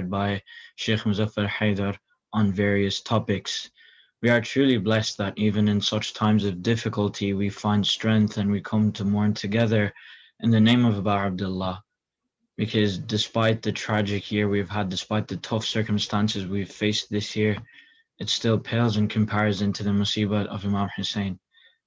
led by Shaykh Muzaffer Hyder on various topics. We are truly blessed that even in such times of difficulty, we find strength and we come to mourn together in the name of Abu Abdullah. Because despite the tragic year we've had, despite the tough circumstances we've faced this year, it still pales in comparison to the musibah of Imam Hussein.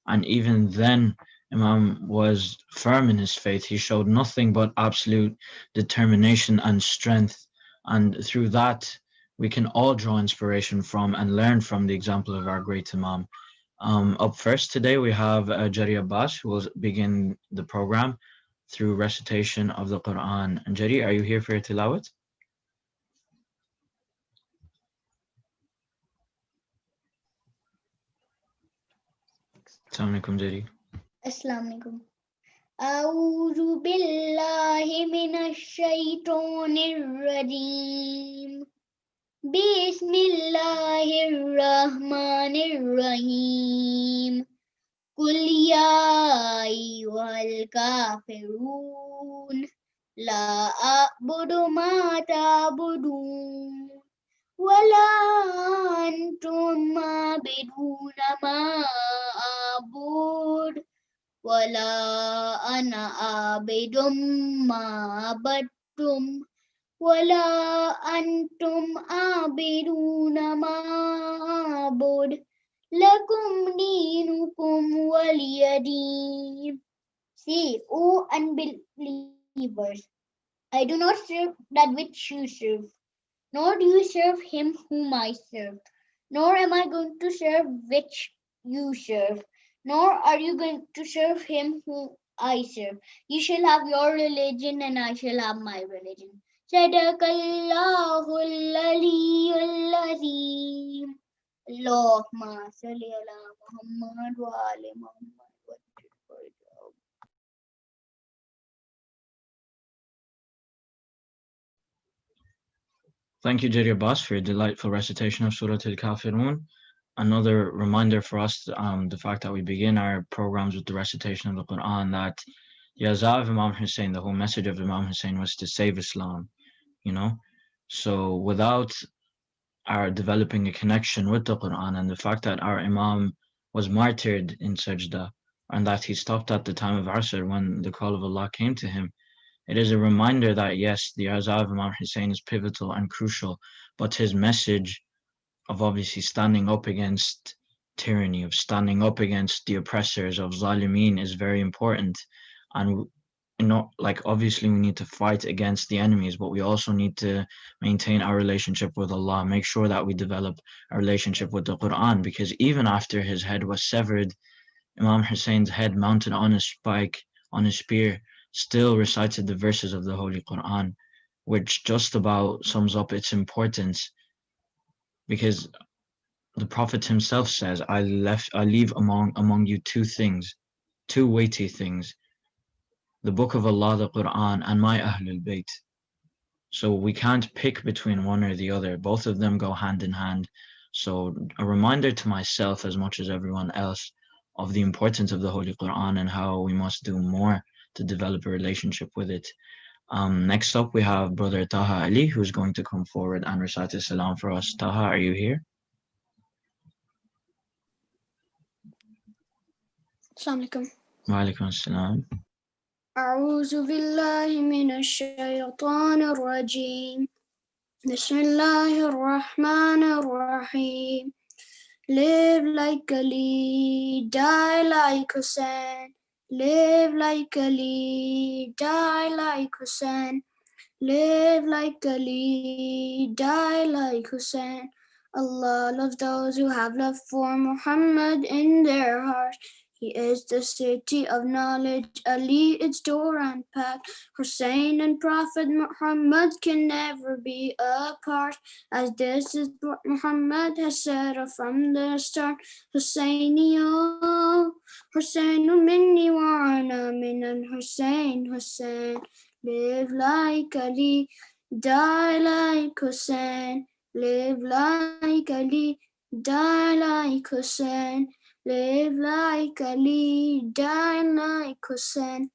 And even then, Imam was firm in his faith. He showed nothing but absolute determination and strength. And through that, we can all draw inspiration from and learn from the example of our great Imam. Up first today, we have Jari Abbas, who will begin the program through recitation of the Quran. And Jari, are you here for your tilawat? Assalamu alaikum, Jari. Assalamu alaikum. A'udhu billahi minash shaitanir rajim. Bismillahir rahmanir rahim. Qul ya ayyuhal kafirun la a'budu ma ta'budun wala antum a'biduna ma a'bud wala ana a'bidum ma abattum wala antum a'biduna ma a'bud lakum dinukum waliyadin. See, O unbelievers, I do not serve that which you serve, nor do you serve him whom I serve, nor am I going to serve which you serve, nor are you going to serve him whom I serve. You shall have your religion and I shall have my religion. Sadaqallahul aliyyul azim. Allahumma salli ala Muhammad wa ali Muhammad. Thank you, Jari Abbas, for your delightful recitation of Surah Al-Kafirun. Another reminder for us, the fact that we begin our programs with the recitation of the Quran, that the Azah of Imam Hussein, the whole message of Imam Hussein was to save Islam, you know? So without our developing a connection with the Quran and the fact that our Imam was martyred in sajda and that he stopped at the time of Asr when the call of Allah came to him, it is a reminder that yes, the Azah of Imam Hussein is pivotal and crucial, but his message of obviously standing up against tyranny, of standing up against the oppressors, of Zalimeen is very important. And like obviously we need to fight against the enemies, but we also need to maintain our relationship with Allah, make sure that we develop a relationship with the Quran, because even after his head was severed, Imam Hussein's head mounted on a spike, on a spear, still recited the verses of the Holy Quran, which just about sums up its importance, because the Prophet himself says, I leave among you two things, two weighty things, the Book of Allah, the Quran, and my Ahlul Bayt. So we can't pick between one or the other. Both of them go hand in hand. So a reminder to myself as much as everyone else of the importance of the Holy Quran and how we must do more to develop a relationship with it. Next up, we have Brother Taha Ali, who's going to come forward and recite a salam for us. Taha, are you here? Assalamu alaikum. Wa alaikum assalam. أعوذ بالله من الشيطان الرجيم بسم الله الرحمن الرحيم Live like Ali, die like Hussein. Live like Ali, die like Hussein. Live like Ali, die like Hussein. Allah loves those who have love for Muhammad in their hearts. He is the city of knowledge, Ali its door unpacked. Hussein and Prophet Muhammad can never be apart, as this is what Muhammad has said from the start. Husseini, oh, Husseinu minni wa ana min Hussein, Hussein. Live like Ali, die like Hussein. Live like Ali, die like Hussein. Live like Ali, die like Hussein.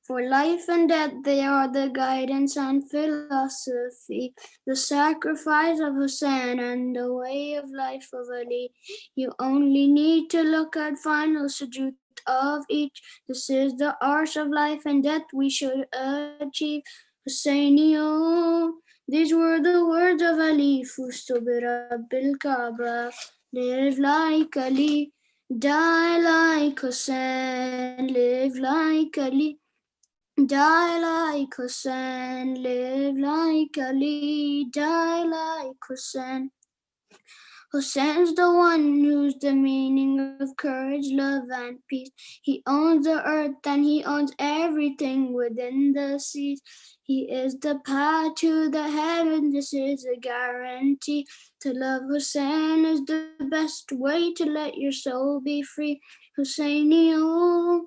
For life and death, they are the guidance and philosophy, the sacrifice of Hussein and the way of life of Ali. You only need to look at final sujood of each. This is the arch of life and death we should achieve. Husseiniyo, these were the words of Ali. Fustu bi Rabbil Kaaba, live like Ali, die like Hussein, live like Ali. Die like Hussein, live like Ali, die like Hussein. Hussein's the one who's the meaning of courage, love, and peace. He owns the earth and he owns everything within the seas. He is the path to the heaven, this is a guarantee. To love Hussein is the best way to let your soul be free. Husseini,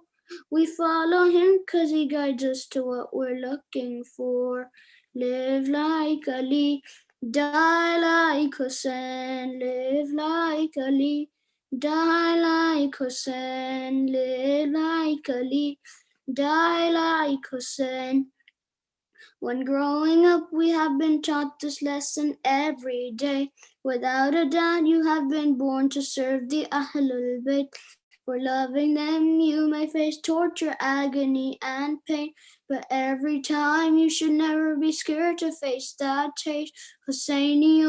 we follow him cause he guides us to what we're looking for. Live like Ali, die like Hussein, live like Ali. Die like Hussein, live like Ali. Die like Hussein. When growing up, we have been taught this lesson every day. Without a doubt, you have been born to serve the Ahlul Bayt. For loving them, you may face torture, agony, and pain. But every time, you should never be scared to face that taste. Husseini,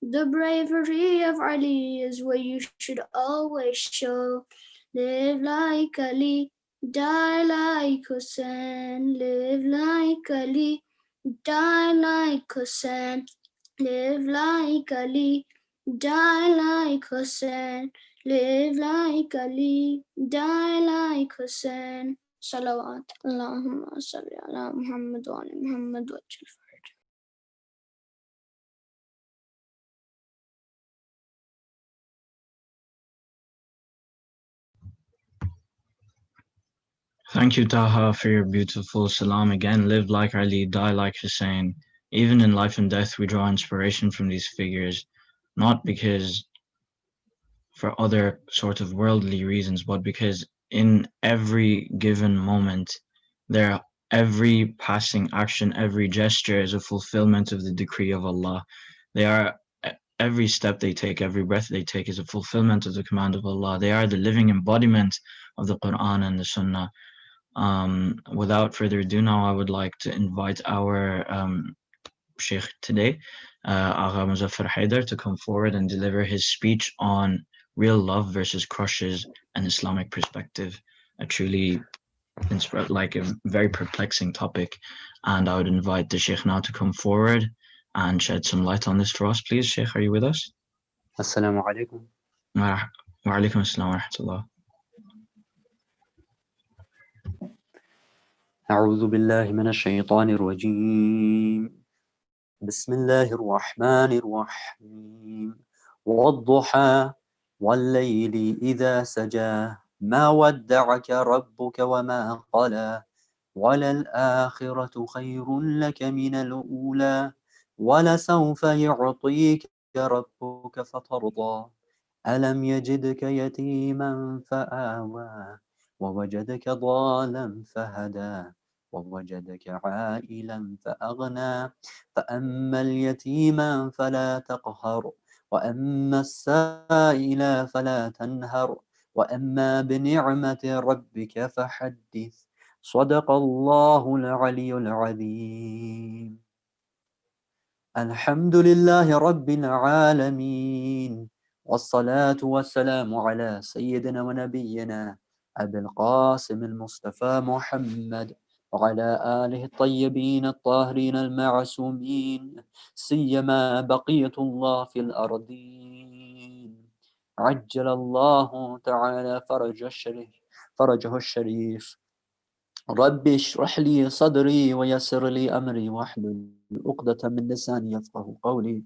the bravery of Ali is what you should always show. Live like Ali, die like Hussein, live like Ali, die like Hussein, live like Ali, die like Hussein, live like Ali, die like Hussein. Salawat. Allahumma salli ala Muhammad wa ala Muhammad wa ajil. Thank you, Taha, for your beautiful salam again. Live like Ali, die like Hussein. Even in life and death, we draw inspiration from these figures, not because for other sort of worldly reasons, but because in every given moment, there every passing action, every gesture is a fulfillment of the decree of Allah. They are every step they take, every breath they take is a fulfillment of the command of Allah. They are the living embodiment of the Quran and the Sunnah. Without further ado, now I would like to invite our Shaykh today, Agha Muzaffer Hyder, to come forward and deliver his speech on real love versus crushes, an Islamic perspective. A truly like a very perplexing topic, and I would invite the Shaykh now to come forward and shed some light on this for us, please. Shaykh, are you with us? Assalamu alaikum. Wa alaikum assalam wa rahmatullah. أعوذ بالله من الشيطان الرجيم. بسم الله الرحمن الرحيم. والضحى والليل إذا سجى ما ودعك ربك وما قلى وللآخرة خير لك من الأولى ولسوف يعطيك ربك فترضى ألم يجدك يتيما فآوى ووجدك ضالا فهدى ووجدك عائلا فأغنى فأما اليتيم فلا تقهر وأما السائل فلا تنهر وأما بنعمة ربك فحدث صدق الله العلي العظيم. الحمد لله رب العالمين والصلاة والسلام على سيدنا ونبينا أبي القاسم المصطفى محمد وعلى آله الطيبين الطاهرين المعصومين سيما بقية الله في الأرضين عجل الله تعالى فرجه الشريف. رب اشرح لي صدري ويسر لي أمري واحلل عقدة من لساني يفقه قولي.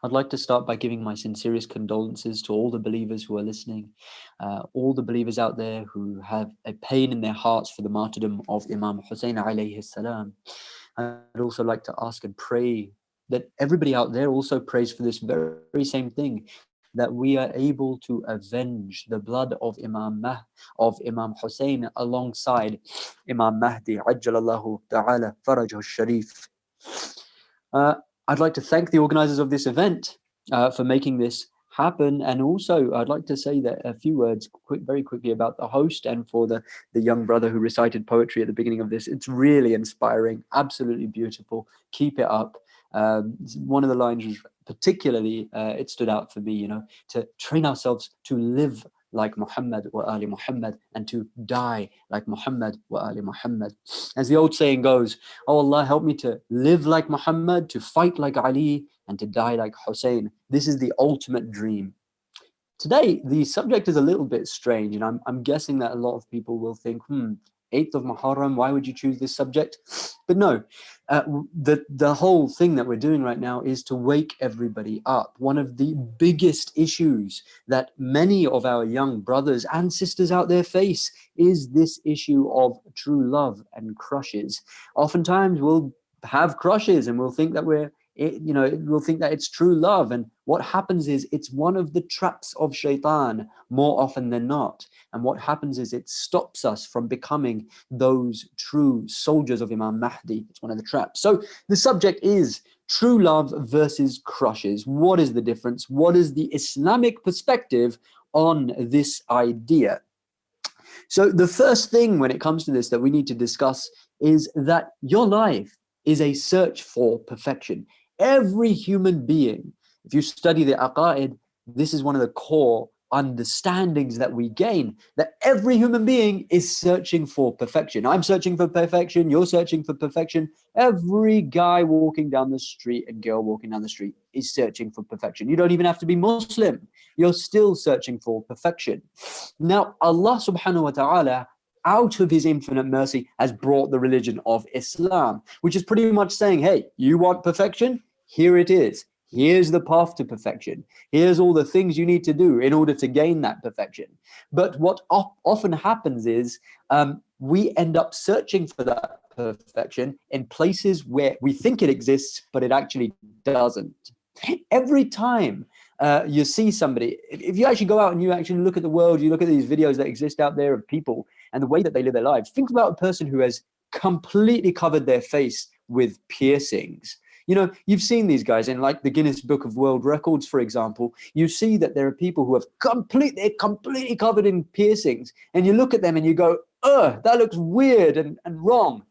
I'd like to start by giving my sincerest condolences to all the believers who are listening, all the believers out there who have a pain in their hearts for the martyrdom of Imam Hussein alayhi salam. I'd also like to ask and pray that everybody out there also prays for this very same thing, that we are able to avenge the blood of Imam Hussein alongside Imam Mahdi Ajjalallahu Ta'ala Farajhu Sharif. I'd like to thank the organizers of this event for making this happen, and also I'd like to say that a few words very quickly about the host and for the young brother who recited poetry at the beginning of this. It's really inspiring, absolutely beautiful. Keep it up. One of the lines was particularly it stood out for me, to train ourselves to live like Muhammad wa Ali Muhammad and to die like Muhammad wa Ali Muhammad. As the old saying goes, oh Allah, help me to live like Muhammad, to fight like Ali, and to die like Hussein. This is the ultimate dream. Today, the subject is a little bit strange, and I'm guessing that a lot of people will think, 8th of Muharram, why would you choose this subject? But no, the whole thing that we're doing right now is to wake everybody up. One of the biggest issues that many of our young brothers and sisters out there face is this issue of true love and crushes. Oftentimes we'll have crushes and we'll think that we'll think that it's true love, and what happens is it's one of the traps of shaitan more often than not. And what happens is it stops us from becoming those true soldiers of Imam Mahdi. It's one of the traps. So the subject is true love versus crushes. What is the difference? What is the Islamic perspective on this idea? So the first thing when it comes to this that we need to discuss is that your life is a search for perfection. Every human being, if you study the aqaid, this is one of the core understandings that we gain, that every human being is searching for perfection. I'm searching for perfection, you're searching for perfection. Every guy walking down the street and girl walking down the street is searching for perfection. You don't even have to be Muslim, you're still searching for perfection. Now, Allah subhanahu wa ta'ala, out of his infinite mercy, has brought the religion of Islam, which is pretty much saying, hey, you want perfection? Here it is. Here's the path to perfection. Here's all the things you need to do in order to gain that perfection. But what often happens is we end up searching for that perfection in places where we think it exists, but it actually doesn't. Every time you see somebody, if you actually go out and you actually look at the world, you look at these videos that exist out there of people and the way that they live their lives, think about a person who has completely covered their face with piercings. You've seen these guys in like the Guinness Book of World Records, for example. You see that there are people who have completely covered in piercings, and you look at them and you go, that looks weird and wrong.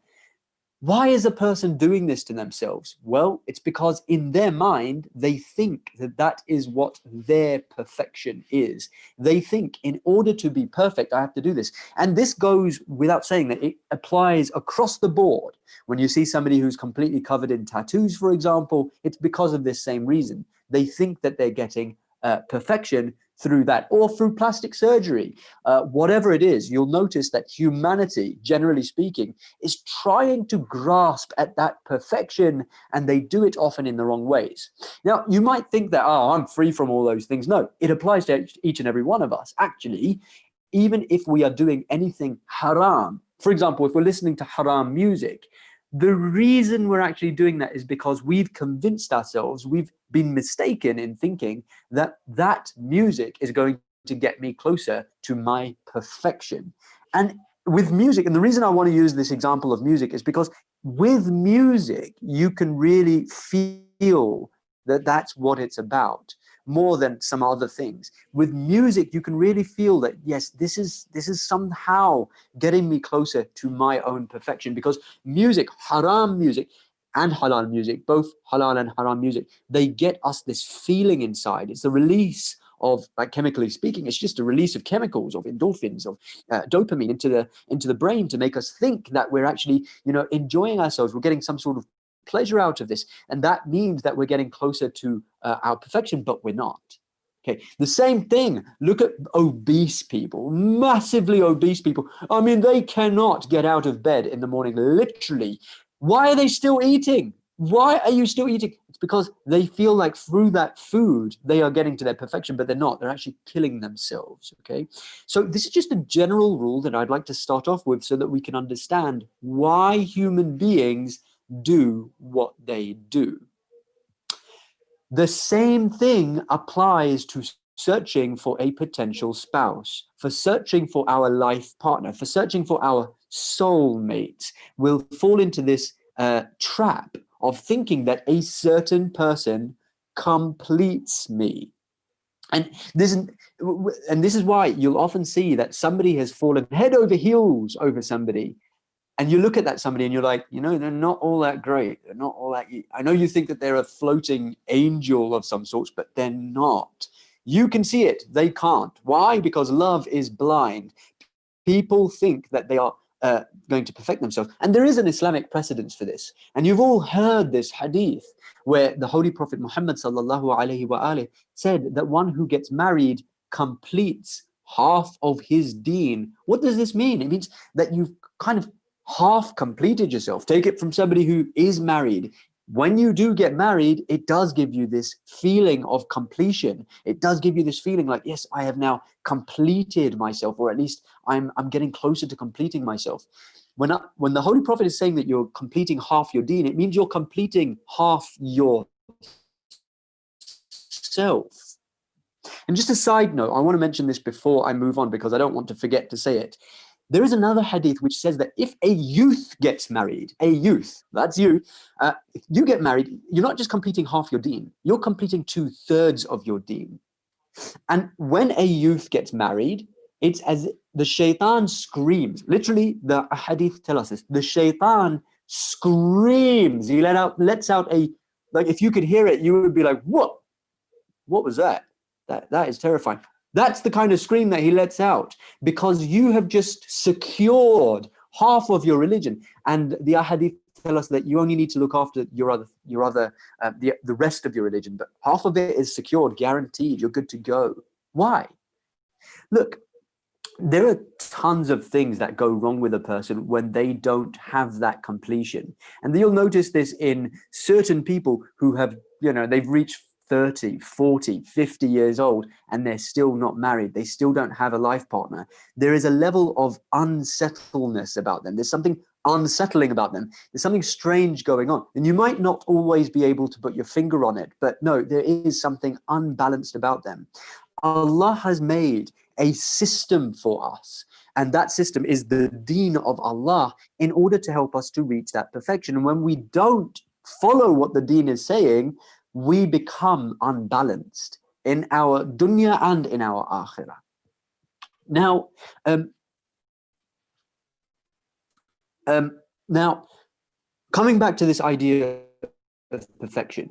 Why is a person doing this to themselves? Well, it's because in their mind, they think that that is what their perfection is. They think in order to be perfect, I have to do this. And this goes without saying that it applies across the board. When you see somebody who's completely covered in tattoos, for example, it's because of this same reason. They think that they're getting perfection through that, or through plastic surgery. Whatever it is, you'll notice that humanity, generally speaking, is trying to grasp at that perfection, and they do it often in the wrong ways. Now, you might think that, I'm free from all those things. No, it applies to each and every one of us. Actually, even if we are doing anything haram, for example, if we're listening to haram music, the reason we're actually doing that is because we've convinced ourselves, we've been mistaken in thinking that that music is going to get me closer to my perfection. And with music, and the reason I want to use this example of music is because with music, you can really feel that that's what it's about, more than some other things. With music, you can really feel that, yes, this is somehow getting me closer to my own perfection, because music, haram music and halal music, both halal and haram music, they get us this feeling inside. It's the release of, like, chemically speaking, it's just a release of chemicals, of endorphins, of dopamine into the brain to make us think that we're actually, enjoying ourselves. We're getting some sort of pleasure out of this, and that means that we're getting closer to our perfection, but we're not. Okay, the same thing. Look at obese people, massively obese people. I mean, they cannot get out of bed in the morning, literally. Why are they still eating? Why are you still eating? It's because they feel like through that food they are getting to their perfection, but they're not. They're actually killing themselves. Okay, so this is just a general rule that I'd like to start off with so that we can understand why human beings do what they do. The same thing applies to searching for a potential spouse, for searching for our life partner, for searching for our soulmate, will fall into this trap of thinking that a certain person completes me. And this is why you'll often see that somebody has fallen head over heels over somebody. And you look at that somebody and you're like, you know, they're not all that great. They're not all that. I know you think that they're a floating angel of some sorts, but they're not. You can see it. They can't. Why? Because love is blind. People think that they are going to perfect themselves. And there is an Islamic precedence for this. And you've all heard this hadith where the Holy Prophet Muhammad sallallahu alaihi wasallam said that one who gets married completes half of his deen. What does this mean? It means that you've kind of half completed yourself. Take it from somebody who is married. When you do get married, it does give you this feeling of completion. It does give you this feeling like, yes, I have now completed myself, or at least I'm getting closer to completing myself. When the Holy Prophet is saying that you're completing half your deen, it means you're completing half yourself. And just a side note, I want to mention this before I move on because I don't want to forget to say it. There is another hadith which says that if a youth gets married, a youth, that's you, if you get married, you're not just completing half your deen, you're completing 2/3 of your deen. And when a youth gets married, it's as the shaitan screams. Literally, the hadith tell us this. The shaitan screams. He lets out a, like if you could hear it, you would be like, what? What was that? That is terrifying. That's the kind of scream that he lets out because you have just secured half of your religion. And the ahadith tell us that you only need to look after the rest of your religion, but half of it is secured, guaranteed. You're good to go. Why? Look, there are tons of things that go wrong with a person when they don't have that completion. And you'll notice this in certain people who have, they've reached 30, 40, 50 years old, and they're still not married. They still don't have a life partner. There is a level of unsettledness about them. There's something unsettling about them. There's something strange going on. And you might not always be able to put your finger on it, but no, there is something unbalanced about them. Allah has made a system for us. And that system is the deen of Allah in order to help us to reach that perfection. And when we don't follow what the deen is saying, we become unbalanced in our dunya and in our akhirah. Now, coming back to this idea of perfection,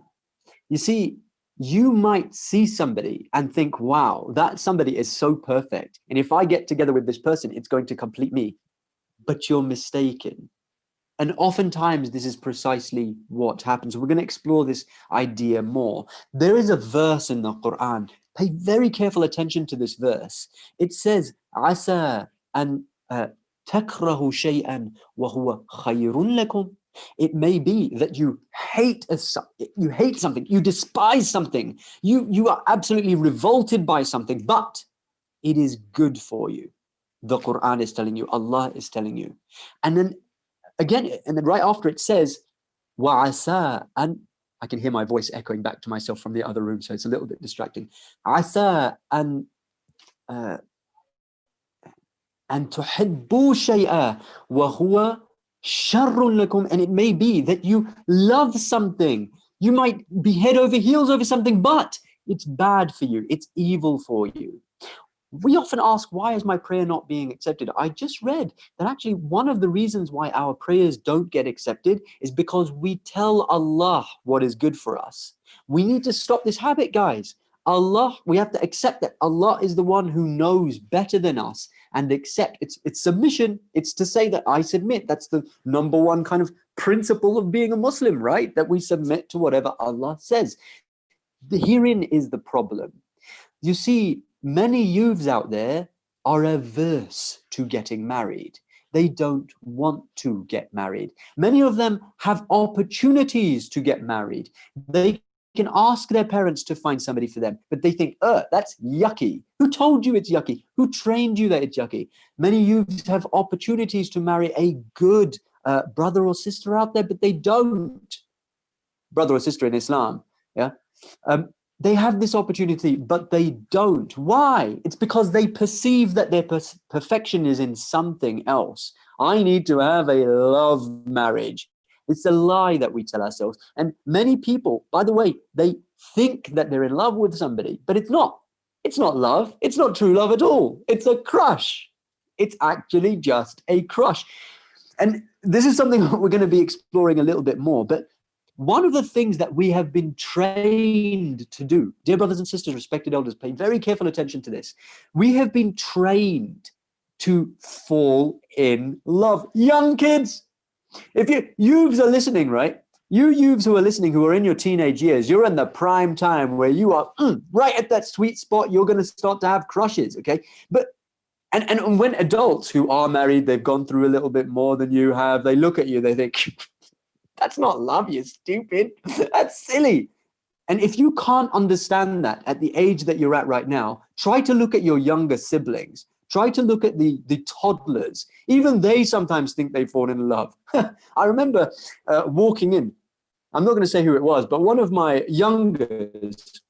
you see, you might see somebody and think, wow, that somebody is so perfect. And if I get together with this person, it's going to complete me. But you're mistaken. And oftentimes, this is precisely what happens. We're going to explore this idea more. There is a verse in the Quran. Pay very careful attention to this verse. It says, "Asa an takrahu shay'an wa huwa khayrun lakum." It may be that you hate something, you despise something, you are absolutely revolted by something, but it is good for you. The Quran is telling you, Allah is telling you. And then again, and then right after it says, وَعَسَىٰ, and I can hear my voice echoing back to myself from the other room, so it's a little bit distracting. عَسَىٰ أَن تُحِبُّوا شَيْئًا وَهُوَ شَرٌّ لَكُمْ. And it may be that you love something. You might be head over heels over something, but it's bad for you. It's evil for you. We often ask, why is my prayer not being accepted? I just read that actually one of the reasons why our prayers don't get accepted is because we tell Allah what is good for us. We need to stop this habit, guys. Allah, we have to accept that Allah is the one who knows better than us, and accept it's submission. It's to say that I submit. That's the number one kind of principle of being a Muslim, right? That we submit to whatever Allah says. Herein is the problem. You see, many youths out there are averse to getting married. They don't want to get married. Many of them have opportunities to get married. They can ask their parents to find somebody for them, but they think, that's yucky. Who told you it's yucky? Who trained you that it's yucky? Many youths have opportunities to marry a good brother or sister out there, but they don't. Brother or sister in Islam, yeah? they have this opportunity, but they don't. Why? It's because they perceive that their perfection is in something else. I need to have a love marriage. It's a lie that we tell ourselves. And many people, by the way, they think that they're in love with somebody, but it's not. It's not love. It's not true love at all. It's a crush. It's actually just a crush. And this is something we're going to be exploring a little bit more. But one of the things that we have been trained to do, dear brothers and sisters, respected elders, pay very careful attention to this. We have been trained to fall in love. Young kids, if youths are listening, right? You youths who are listening, who are in your teenage years, you're in the prime time where you are right at that sweet spot. You're going to start to have crushes, okay? But and when adults who are married, they've gone through a little bit more than you have, they look at you, they think, that's not love, you stupid. That's silly. And if you can't understand that at the age that you're at right now, try to look at your younger siblings. Try to look at the toddlers. Even they sometimes think they've fallen in love. I remember walking in. I'm not going to say who it was, but one of my youngest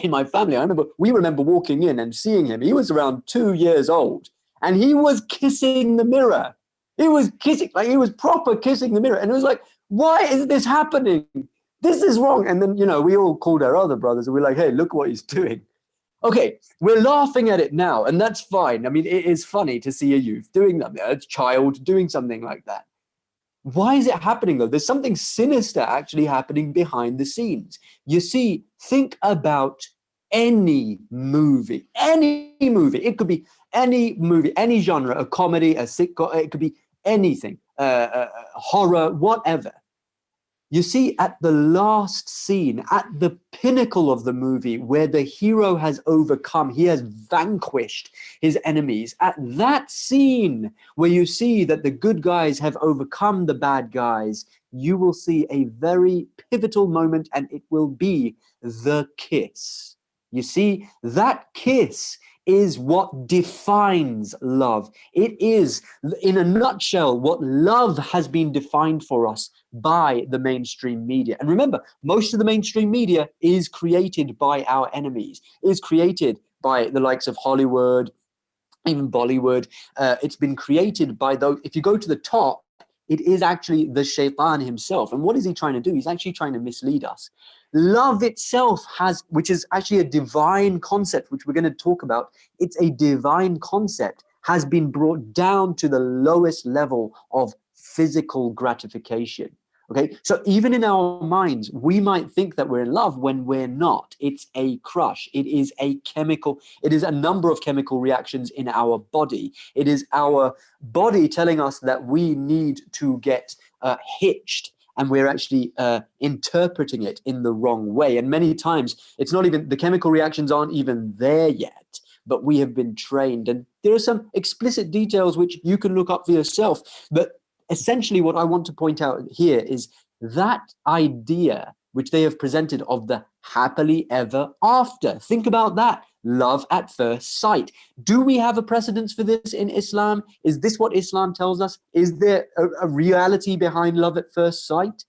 in my family, we remember walking in and seeing him. He was around 2 years old, and he was kissing the mirror. He was kissing, like he was proper kissing the mirror. And it was like, why is this happening? This is wrong. And then, we all called our other brothers and we're like, hey, look what he's doing. Okay, we're laughing at it now, and that's fine. I mean, it is funny to see a youth doing that, a child doing something like that. Why is it happening, though? There's something sinister actually happening behind the scenes. You see, think about any movie. It could be any movie, any genre, a comedy, a sitcom, it could be anything, horror, whatever. You see, at the last scene, at the pinnacle of the movie, where the hero has overcome, he has vanquished his enemies, at that scene where you see that the good guys have overcome the bad guys, you will see a very pivotal moment, and it will be the kiss. You see, that kiss is what defines love. It is, in a nutshell, what love has been defined for us by the mainstream media. And remember, most of the mainstream media is created by our enemies, is created by the likes of Hollywood, even Bollywood. It's been created by those. If you go to the top, it is actually the shaitan himself. And what is he trying to do? He's actually trying to mislead us. Love itself which is actually a divine concept, which we're going to talk about. It's a divine concept, has been brought down to the lowest level of physical gratification. Okay, so even in our minds, we might think that we're in love when we're not. It's a crush. It is a chemical. It is a number of chemical reactions in our body. It is our body telling us that we need to get hitched, and we're actually interpreting it in the wrong way. And many times, it's not even, the chemical reactions aren't even there yet, but we have been trained. And there are some explicit details which you can look up for yourself. But essentially what I want to point out here is that idea which they have presented of the happily ever after. Think about that. Love at first sight. Do we have a precedence for this in Islam? Is this what Islam tells us? Is there a reality behind love at first sight?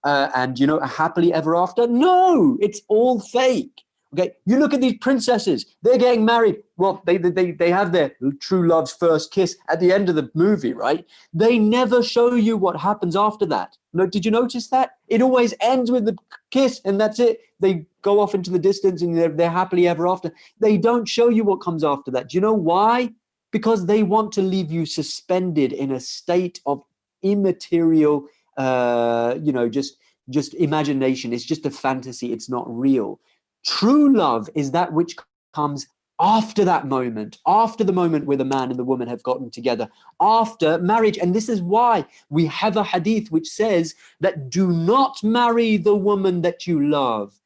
And a happily ever after? No, it's all fake. Okay, you look at these princesses, they're getting married. Well, they have their true love's first kiss at the end of the movie, right? They never show you what happens after that. No, did you notice that? It always ends with the kiss and that's it. They go off into the distance and they're happily ever after. They don't show you what comes after that. Do you know why? Because they want to leave you suspended in a state of immaterial, just imagination. It's just a fantasy. It's not real. True love is that which comes after that moment, after the moment where the man and the woman have gotten together, after marriage. And this is why we have a hadith which says that do not marry the woman that you love.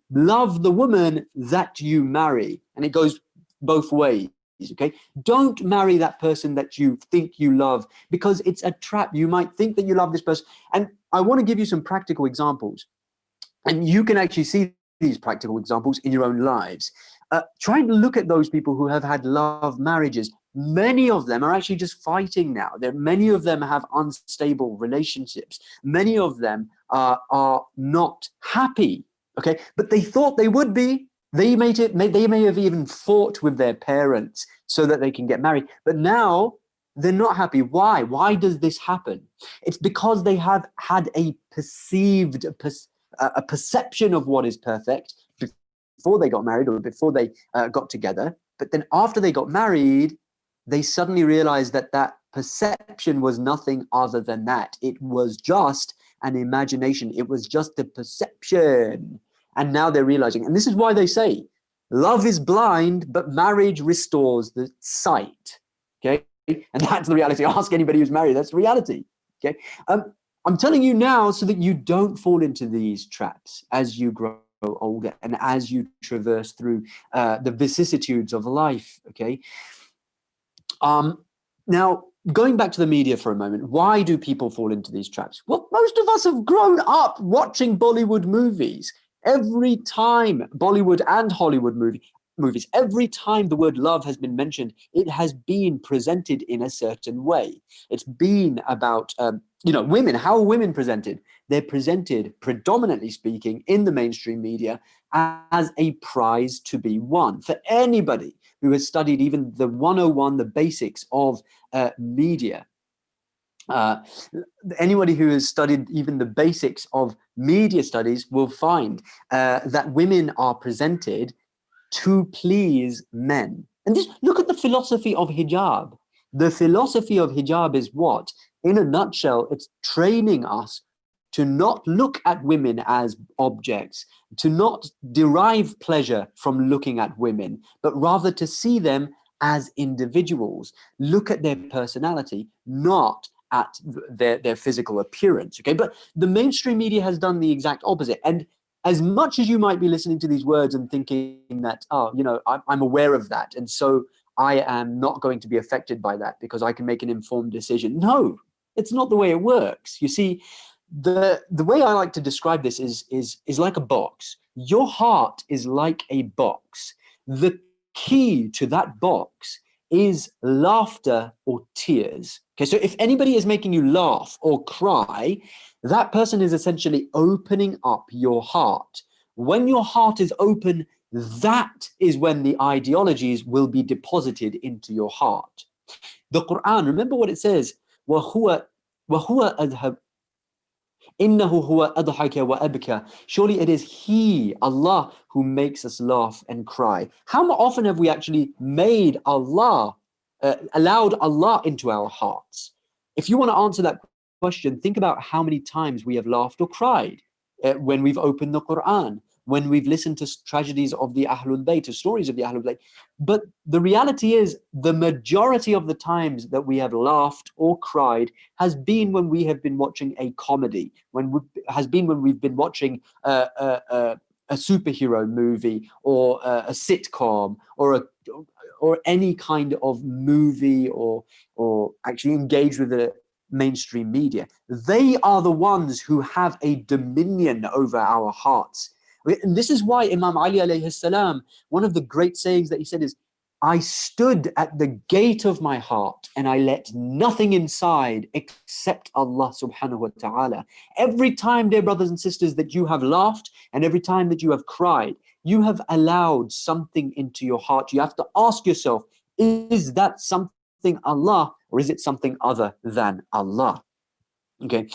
Love the woman that you marry. And it goes both ways, okay? Don't marry that person that you think you love, because it's a trap. You might think that you love this person. And I want to give you some practical examples. And you can actually see these practical examples in your own lives. Try and look at those people who have had love marriages. Many of them are actually just fighting now. Many of them have unstable relationships. Many of them are not happy. Okay, but they thought they would be. They may have even fought with their parents so that they can get married. But now they're not happy. Why? Why does this happen? It's because they have had a perception of what is perfect before they got married or before they got together. But then after they got married, they suddenly realized that that perception was nothing other than that. It was just an imagination. It was just a perception. And now they're realizing, and this is why they say, love is blind, but marriage restores the sight. Okay, and that's the reality. Ask anybody who's married. That's the reality. Okay, I'm telling you now so that you don't fall into these traps as you grow older and as you traverse through the vicissitudes of life. Okay. Now, going back to the media for a moment, why do people fall into these traps? Well, most of us have grown up watching Bollywood movies. Every time Bollywood and Hollywood movies, every time the word love has been mentioned, it has been presented in a certain way. It's been about, women. How are women presented? They're presented, predominantly speaking, in the mainstream media as a prize to be won. For anybody who has studied even the 101, the basics of media, anybody who has studied even the basics of media studies will find that women are presented to please men. And just look at the philosophy of hijab. The philosophy of hijab is what? In a nutshell, it's training us to not look at women as objects, to not derive pleasure from looking at women, but rather to see them as individuals. Look at their personality, not at their physical appearance. Okay, but the mainstream media has done the exact opposite. And as much as you might be listening to these words and thinking that, I'm aware of that, and so I am not going to be affected by that because I can make an informed decision. No, it's not the way it works. You see, the way I like to describe this is like a box. Your heart is like a box. The key to that box is laughter or tears. Okay, so if anybody is making you laugh or cry, that person is essentially opening up your heart. When your heart is open, that is when the ideologies will be deposited into your heart. The Quran, remember what it says, وَهُوَ أَذْهَبْ إِنَّهُ هُوَ أَضْحَكَ وَأَبْكَى. Surely it is He, Allah, who makes us laugh and cry. How often have we actually made Allah, allowed Allah into our hearts? If you want to answer that question, think about how many times we have laughed or cried when we've opened the Quran, when we've listened to tragedies of the Ahlul Bayt, to stories of the Ahlul Bayt. But the reality is, the majority of the times that we have laughed or cried has been when we have been watching a comedy, when we've been watching a superhero movie or a sitcom or any kind of movie or actually engage with the mainstream media. They are the ones who have a dominion over our hearts. And this is why Imam Ali alayhi salam, one of the great sayings that he said is, I stood at the gate of my heart and I let nothing inside except Allah subhanahu wa ta'ala. Every time, dear brothers and sisters, that you have laughed and every time that you have cried, you have allowed something into your heart. You have to ask yourself, is that something Allah or is it something other than Allah? Okay.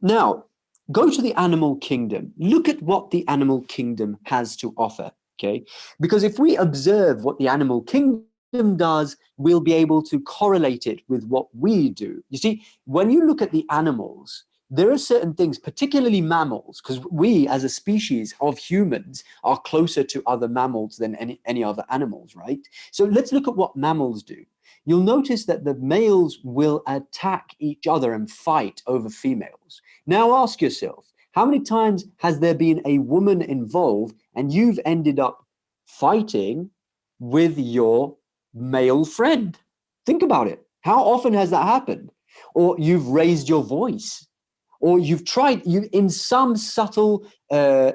Now, go to the animal kingdom. Look at what the animal kingdom has to offer. Okay, because if we observe what the animal kingdom does, we'll be able to correlate it with what we do. You see, when you look at the animals, there are certain things, particularly mammals, because we as a species of humans are closer to other mammals than any other animals, right? So let's look at what mammals do. You'll notice that the males will attack each other and fight over females. Now ask yourself, how many times has there been a woman involved and you've ended up fighting with your male friend? Think about it. How often has that happened? Or you've raised your voice, or you've tried, in some subtle,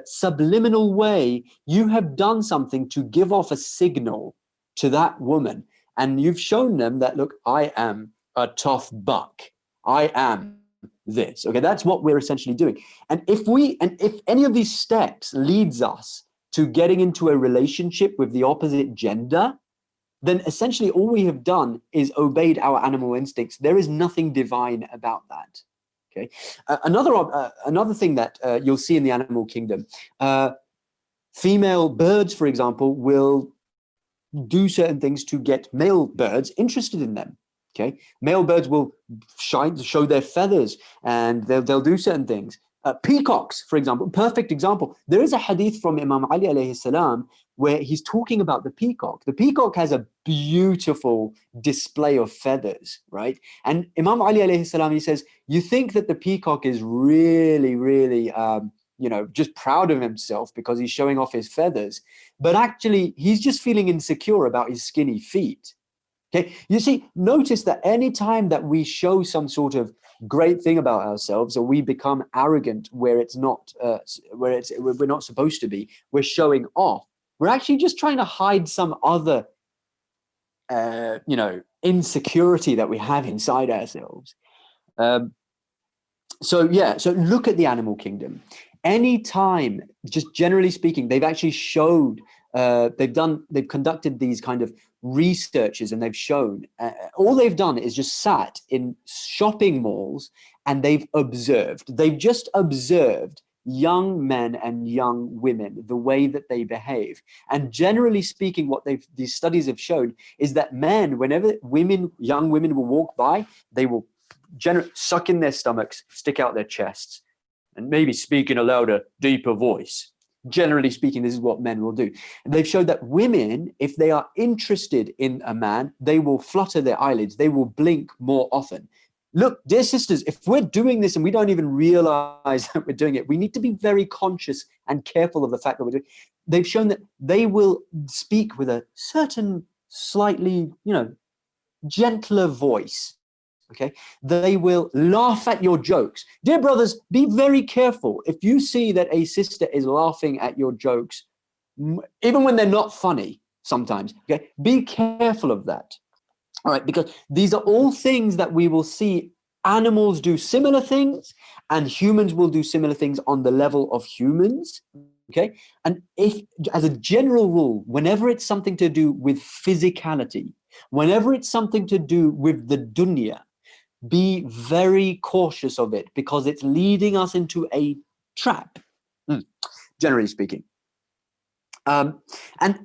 subliminal way, you have done something to give off a signal to that woman. And you've shown them that, look, I am a tough buck. I am this. Okay, that's what we're essentially doing. And if any of these steps leads us to getting into a relationship with the opposite gender, then essentially all we have done is obeyed our animal instincts. There is nothing divine about that. Okay, another thing that you'll see in the animal kingdom, female birds, for example, will do certain things to get male birds interested in them. Okay, male birds will show their feathers, and they'll do certain things. Peacocks, for example, perfect example. There is a hadith from Imam Ali alayhi salam where he's talking about the peacock. The peacock has a beautiful display of feathers, right? And Imam Ali alayhi salam, he says, you think that the peacock is really, really, just proud of himself because he's showing off his feathers, but actually he's just feeling insecure about his skinny feet. Okay, you see, notice that any time that we show some sort of great thing about ourselves, or we become arrogant where it's not, we're not supposed to be, we're showing off. We're actually just trying to hide some other, insecurity that we have inside ourselves. So look at the animal kingdom. Anytime, just generally speaking, they've actually showed, they've conducted these kind of researches, and they've shown, all they've done is just sat in shopping malls and they've just observed young men and young women, the way that they behave. And generally speaking, what these studies have shown is that men, whenever young women will walk by, they will suck in their stomachs, stick out their chests, and maybe speak in a louder, deeper voice. Generally speaking, this is what men will do. And they've showed that women, if they are interested in a man, they will flutter their eyelids, they will blink more often. Look, dear sisters, if we're doing this and we don't even realize that we're doing it, we need to be very conscious and careful of the fact that we're doing it. They've shown that they will speak with a certain slightly, gentler voice. Okay, they will laugh at your jokes. Dear brothers, be very careful. If you see that a sister is laughing at your jokes, even when they're not funny sometimes, okay, be careful of that. All right, because these are all things that we will see. Animals do similar things and humans will do similar things on the level of humans. Okay, and if, as a general rule, whenever it's something to do with physicality, whenever it's something to do with the dunya, be very cautious of it, because it's leading us into a trap, generally speaking. And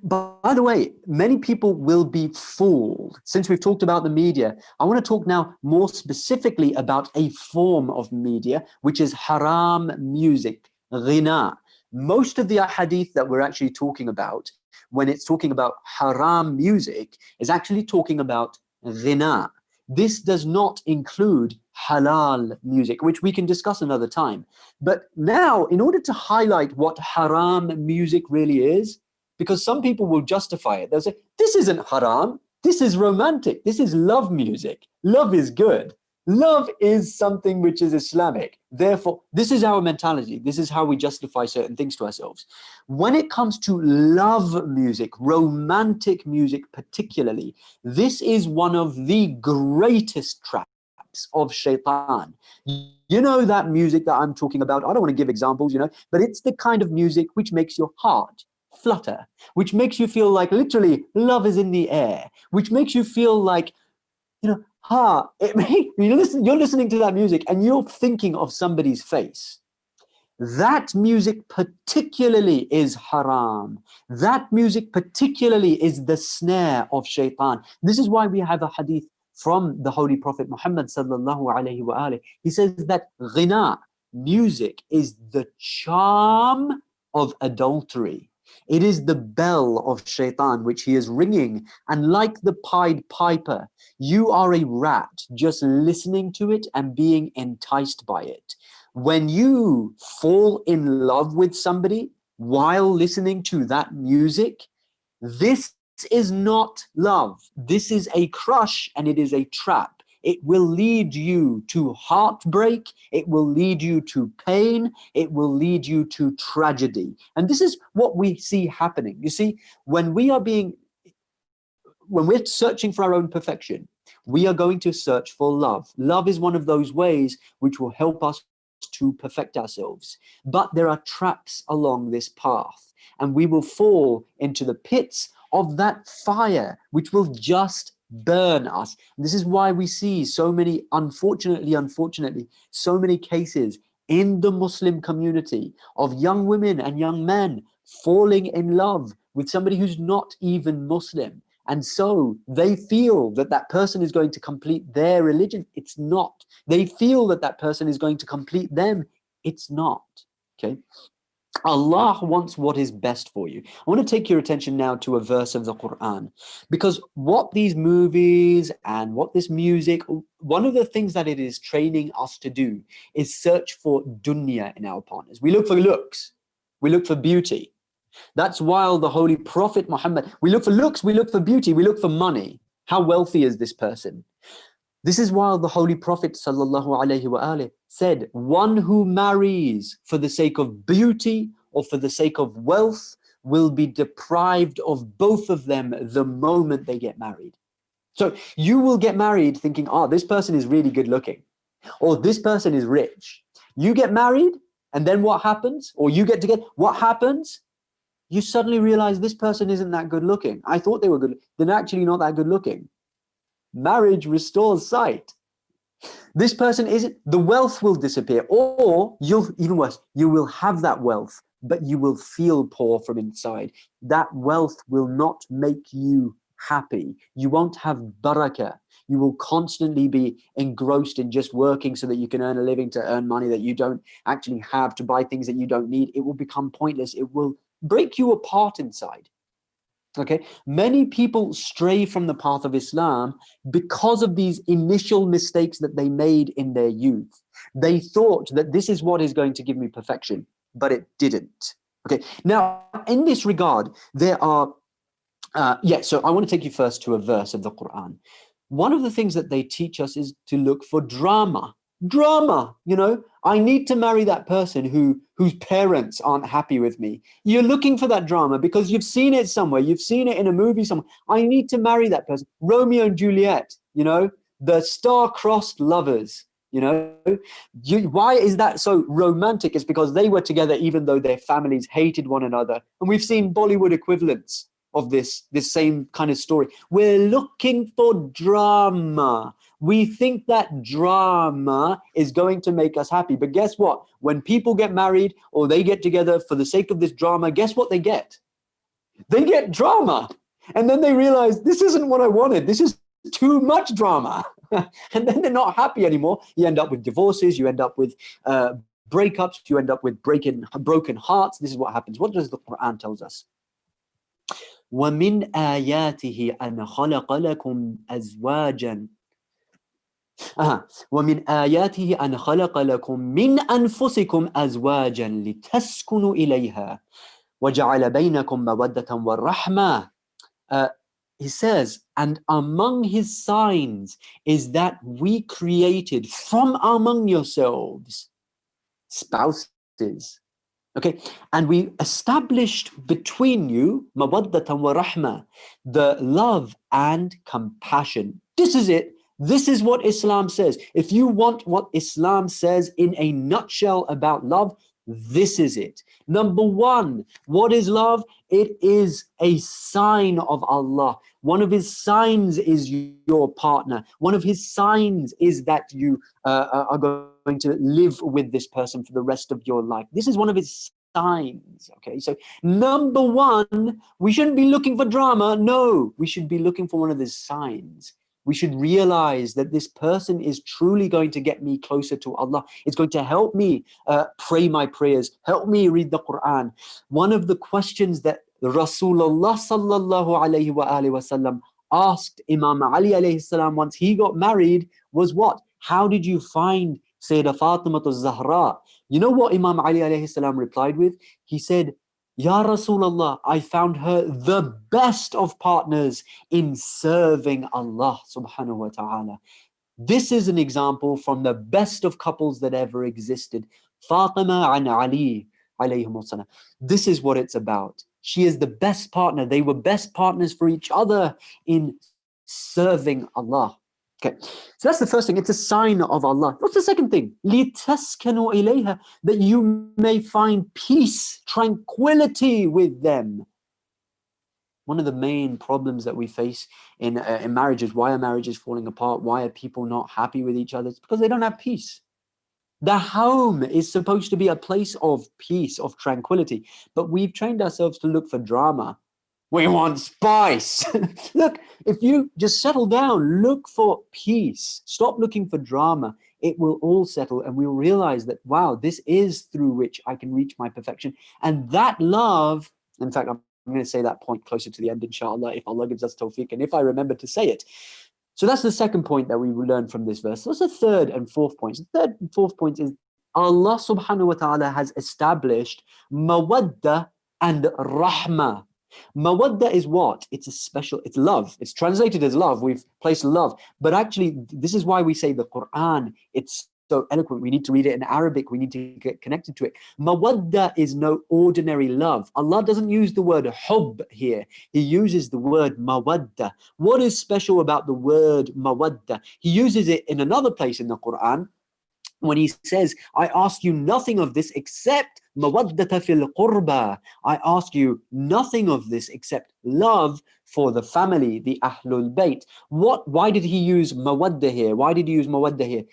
by the way, many people will be fooled. Since we've talked about the media, I want to talk now more specifically about a form of media, which is haram music, ghina. Most of the hadith that we're actually talking about, when it's talking about haram music, is actually talking about ghina. This does not include halal music, which we can discuss another time. But now, in order to highlight what haram music really is, because some people will justify it, they'll say, this isn't haram, this is romantic, this is love music. Love is good. Love is something which is Islamic. Therefore, this is our mentality. This is how we justify certain things to ourselves. When it comes to love music, romantic music particularly, this is one of the greatest traps of shaitan. You know that music that I'm talking about? I don't want to give examples, but it's the kind of music which makes your heart flutter, which makes you feel like literally love is in the air, which makes you feel like, you're listening to that music and you're thinking of somebody's face. That music particularly is haram. That music particularly is the snare of shaitan. This is why we have a hadith from the Holy Prophet Muhammad sallallahu alaihi wasallam. He says that ghina, music, is the charm of adultery. It is the bell of shaitan which he is ringing, and like the Pied Piper, you are a rat just listening to it and being enticed by it. When you fall in love with somebody while listening to that music, this is not love. This is a crush, and it is a trap. It will lead you to heartbreak. It will lead you to pain. It will lead you to tragedy. And this is what we see happening. You see, when we are being when we're searching for our own perfection, we are going to search for love. Love is one of those ways which will help us to perfect ourselves. But there are traps along this path, and we will fall into the pits of that fire, which will just burn us. And this is why we see so many, unfortunately, so many cases in the Muslim community of young women and young men falling in love with somebody who's not even Muslim. And so they feel that that person is going to complete their religion. It's not. They feel that that person is going to complete them. It's not. Okay. Allah wants what is best for you. I want to take your attention now to a verse of the Quran, because what these movies and what this music, one of the things that it is training us to do is search for dunya in our partners. We look for looks. We look for beauty. That's why the Holy Prophet Muhammad, we look for looks, we look for beauty, we look for money. How wealthy is this person? This is why the Holy Prophet ﷺ said, one who marries for the sake of beauty or for the sake of wealth will be deprived of both of them the moment they get married. So you will get married thinking, oh, this person is really good looking, or this person is rich. You get married, and then what happens? Or you get together, what happens? You suddenly realize this person isn't that good looking. I thought they were good. They're actually not that good looking. Marriage restores sight. This person isn't, the wealth will disappear, or you'll, even worse, you will have that wealth, but you will feel poor from inside. That wealth will not make you happy. You won't have barakah. You will constantly be engrossed in just working so that you can earn a living, to earn money that you don't actually have, to buy things that you don't need. It will become pointless. It will break you apart inside. Okay, many people stray from the path of Islam because of these initial mistakes that they made in their youth. They thought that this is what is going to give me perfection, but it didn't. Okay, now in this regard, there are, so I want to take you first to a verse of the Quran. One of the things that they teach us is to look for drama. Drama, you know, I need to marry that person whose parents aren't happy with me. You're looking for that drama because you've seen it somewhere. You've seen it in a movie somewhere. I need to marry that person. Romeo and Juliet, you know, the star-crossed lovers, you know. Why is that so romantic? It's because they were together even though their families hated one another. And we've seen Bollywood equivalents of this same kind of story. We're looking for drama. We think that drama is going to make us happy. But guess what? When people get married or they get together for the sake of this drama, guess what they get? They get drama. And then they realize, this isn't what I wanted. This is too much drama. And then they're not happy anymore. You end up with divorces. You end up with breakups. You end up with broken hearts. This is what happens. What does the Quran tells us? وَمِنْ آيَاتِهِ أَنْ خَلَقَ لَكُمْ أَزْوَاجًا وَمِنْ آيَاتِهِ أَنْ خَلَقَ لَكُمْ مِنْ أَنفُسِكُمْ أَزْوَاجًا لِتَسْكُنُوا إِلَيْهَا وَجَعَلَ بَيْنَكُمْ مَوَدَّةً وَالرَّحْمَةً. He says, and among his signs is that we created from among yourselves spouses. Okay, and we established between you mawaddatan wa rahma, the love and compassion. This is it. This is what Islam says. If you want what Islam says in a nutshell about love, this is it. Number one, what is love? It is a sign of Allah. One of his signs is your partner. One of his signs is that you are going to live with this person for the rest of your life. This is one of his signs. Okay, so number one, we shouldn't be looking for drama. No, we should be looking for one of his signs. We should realize that this person is truly going to get me closer to Allah. It's going to help me pray my prayers, help me read the Quran. One of the questions that Rasulullah sallallahu alayhi wa alihi wasallam asked Imam Ali alayhi salam once he got married was what? How did you find Sayyidah Fatimah-e-Zahra? You know what Imam Ali alayhi salam replied with? He said, Ya Rasulullah, I found her the best of partners in serving Allah subhanahu wa ta'ala. This is an example from the best of couples that ever existed. Fatima and Ali alayhim salam. This is what it's about. She is the best partner. They were best partners for each other in serving Allah. Okay, so that's the first thing. It's a sign of Allah. What's the second thing? لِتَسْكَنُوا إِلَيْهَا, that you may find peace, tranquility with them. One of the main problems that we face in marriages, why are marriages falling apart? Why are people not happy with each other? It's because they don't have peace. The home is supposed to be a place of peace, of tranquility, but we've trained ourselves to look for drama. We want spice. Look, if you just settle down, look for peace, stop looking for drama, it will all settle, and we'll realize that, wow, this is through which I can reach my perfection. And that love, in fact, I'm going to say that point closer to the end, inshallah, if Allah gives us tawfiq, and if I remember to say it. So that's the second point that we will learn from this verse. What's the third and fourth point? The third and fourth point is Allah subhanahu wa ta'ala has established mawadda and rahmah. Mawadda is what? It's a special, it's love. It's translated as love. We've placed love. But actually, this is why we say the Quran, it's so eloquent. We need to read it in Arabic. We need to get connected to it. Mawadda is no ordinary love. Allah doesn't use the word hub here. He uses the word mawadda. What is special about the word mawadda? He uses it in another place in the Quran when he says, I ask you nothing of this except mawaddata fil qurba. I ask you nothing of this except love for the family, the Ahlul Bayt. Why did he use mawadda here? Why did he use mawadda here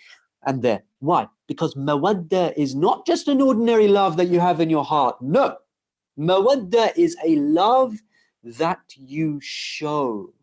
and there? Why? Because mawadda is not just an ordinary love that you have in your heart. No, mawadda is a love that you show.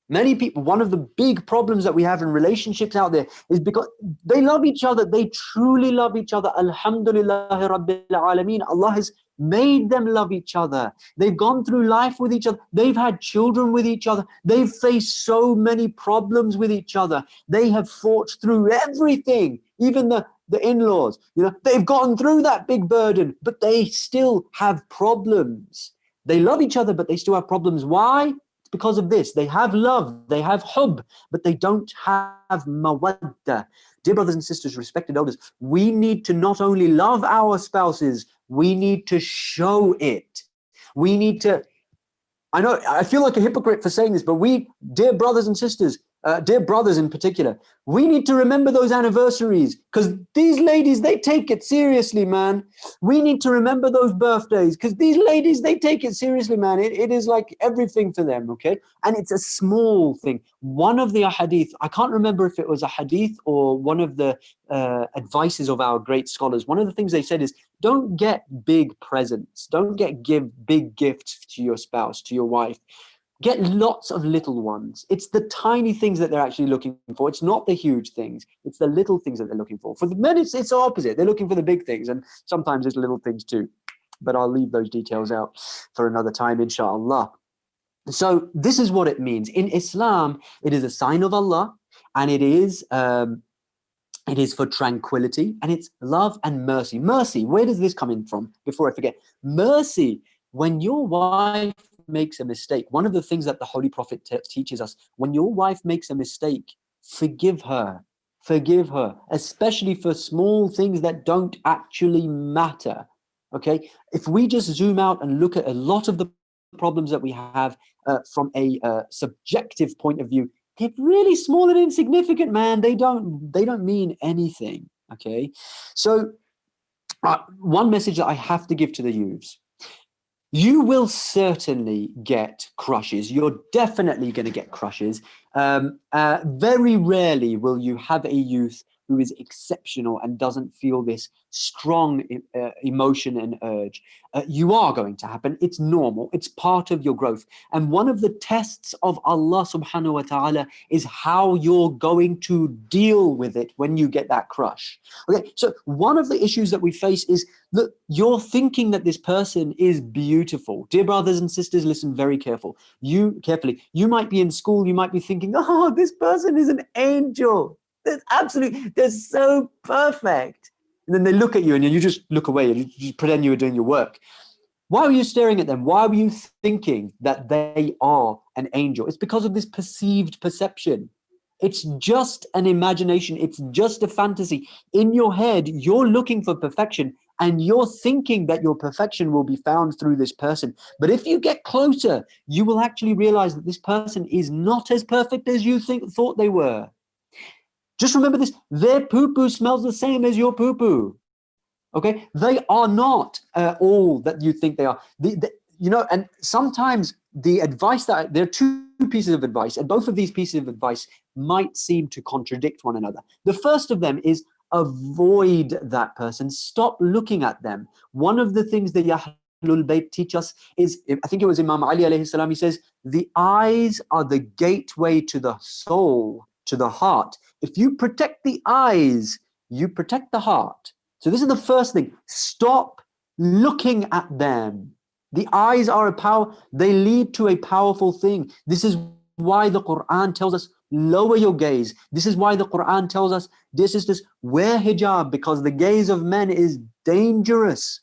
Many people, one of the big problems that we have in relationships out there is because they love each other. They truly love each other. Alhamdulillah Rabbil Alameen. Allah has made them love each other. They've gone through life with each other. They've had children with each other. They've faced so many problems with each other. They have fought through everything, even the in-laws. You know, they've gotten through that big burden, but they still have problems. They love each other, but they still have problems. Why? Because of this. They have love, they have hub, but they don't have mawadda. Dear brothers and sisters, respected elders, we need to not only love our spouses, we need to show it. We need to, I know, I feel like a hypocrite for saying this, but we, dear brothers and sisters, dear brothers in particular, we need to remember those anniversaries, because these ladies, they take it seriously, man. We need to remember those birthdays, because these ladies, they take it seriously, man. It is like everything for them, okay? And it's a small thing. One of the hadith, I can't remember if it was a hadith or one of the advices of our great scholars. One of the things they said is, don't get big presents. Don't give big gifts to your spouse, to your wife. Get lots of little ones. It's the tiny things that they're actually looking for. It's not the huge things. It's the little things that they're looking for. For the men, it's the opposite. They're looking for the big things, and sometimes it's little things too. But I'll leave those details out for another time, inshallah. So this is what it means. In Islam, it is a sign of Allah, and it is for tranquility, and it's love and mercy. Mercy, where does this come in from? Before I forget, mercy, when your wife makes a mistake, one of the things that the Holy Prophet teaches us, when your wife makes a mistake, forgive her, especially for small things that don't actually matter. Okay, if we just zoom out and look at a lot of the problems that we have from a subjective point of view, they're really small and insignificant, man. They don't mean anything. Okay, so one message that I have to give to the youths: you will certainly get crushes. You're definitely going to get crushes. Very rarely will you have a youth who is exceptional and doesn't feel this strong emotion and urge. You are going to happen. It's normal. It's part of your growth. And one of the tests of Allah subhanahu wa ta'ala is how you're going to deal with it when you get that crush. Okay, so one of the issues that we face is that you're thinking that this person is beautiful. Dear brothers and sisters, listen very carefully. You might be in school, you might be thinking, oh, this person is an angel. They're so perfect. And then they look at you and you just look away and you just pretend you were doing your work. Why were you staring at them? Why were you thinking that they are an angel? It's because of this perceived perception. It's just an imagination. It's just a fantasy. In your head, you're looking for perfection. and you're thinking that your perfection will be found through this person. But if you get closer, you will actually realize that this person is not as perfect as you thought they were. Just remember this, their poo-poo smells the same as your poo-poo. Okay, they are not all that you think they are. You know, and sometimes the advice that there are two pieces of advice, and both of these pieces of advice might seem to contradict one another. The first of them is avoid that person. Stop looking at them. One of the things that Ahlul Bayt teach us is, I think it was Imam Ali alayhi salam, he says, the eyes are the gateway to the soul, to the heart. If you protect the eyes, you protect the heart. So this is the first thing. Stop looking at them. The eyes are a power, they lead to a powerful thing. This is why the Quran tells us, lower your gaze. This is why the Quran tells us, dear sisters, wear hijab, because the gaze of men is dangerous.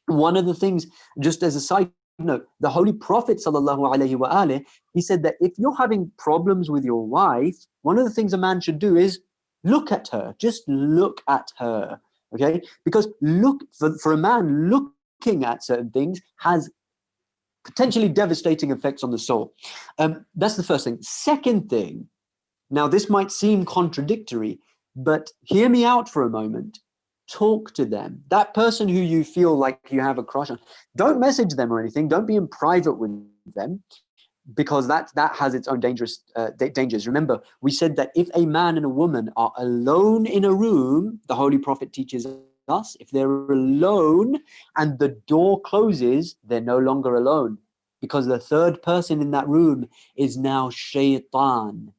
One of the things, just as a side note, the Holy Prophet sallallahu alaihi wasallam, he said that if you're having problems with your wife, one of the things a man should do is look at her. Just look at her. Okay, because for a man, looking at certain things has potentially devastating effects on the soul. That's the first thing. Second thing, now this might seem contradictory, but hear me out for a moment. Talk to them. That person who you feel like you have a crush on, don't message them or anything. Don't be in private with them, because that has its own dangers. Remember, we said that if a man and a woman are alone in a room, the Holy Prophet teaches us, if they're alone and the door closes, they're no longer alone, because the third person in that room is now shaitan.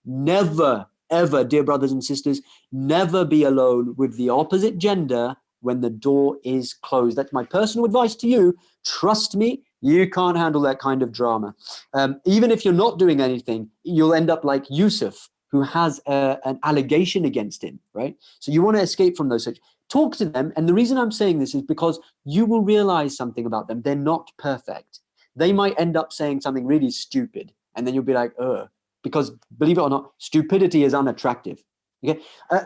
Never, ever, dear brothers and sisters, never be alone with the opposite gender when the door is closed. That's my personal advice to you. Trust me, you can't handle that kind of drama. Even if you're not doing anything, you'll end up like Yusuf, who has an allegation against him, right? So you want to escape from those. Talk to them. And the reason I'm saying this is because you will realize something about them. They're not perfect. They might end up saying something really stupid, and then you'll be like, because believe it or not, stupidity is unattractive. Okay,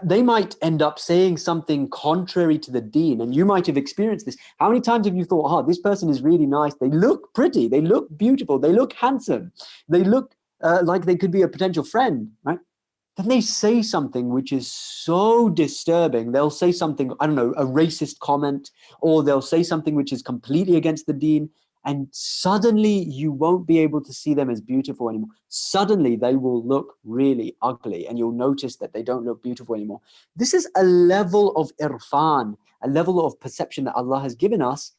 they might end up saying something contrary to the deen, and you might have experienced this. How many times have you thought, oh, this person is really nice, they look pretty, they look beautiful, they look handsome, they look like they could be a potential friend, right? Then they say something which is so disturbing. They'll say something, I don't know, a racist comment, or they'll say something which is completely against the deen, and suddenly you won't be able to see them as beautiful anymore. Suddenly they will look really ugly, and you'll notice that they don't look beautiful anymore. This is a level of irfan, a level of perception that Allah has given us,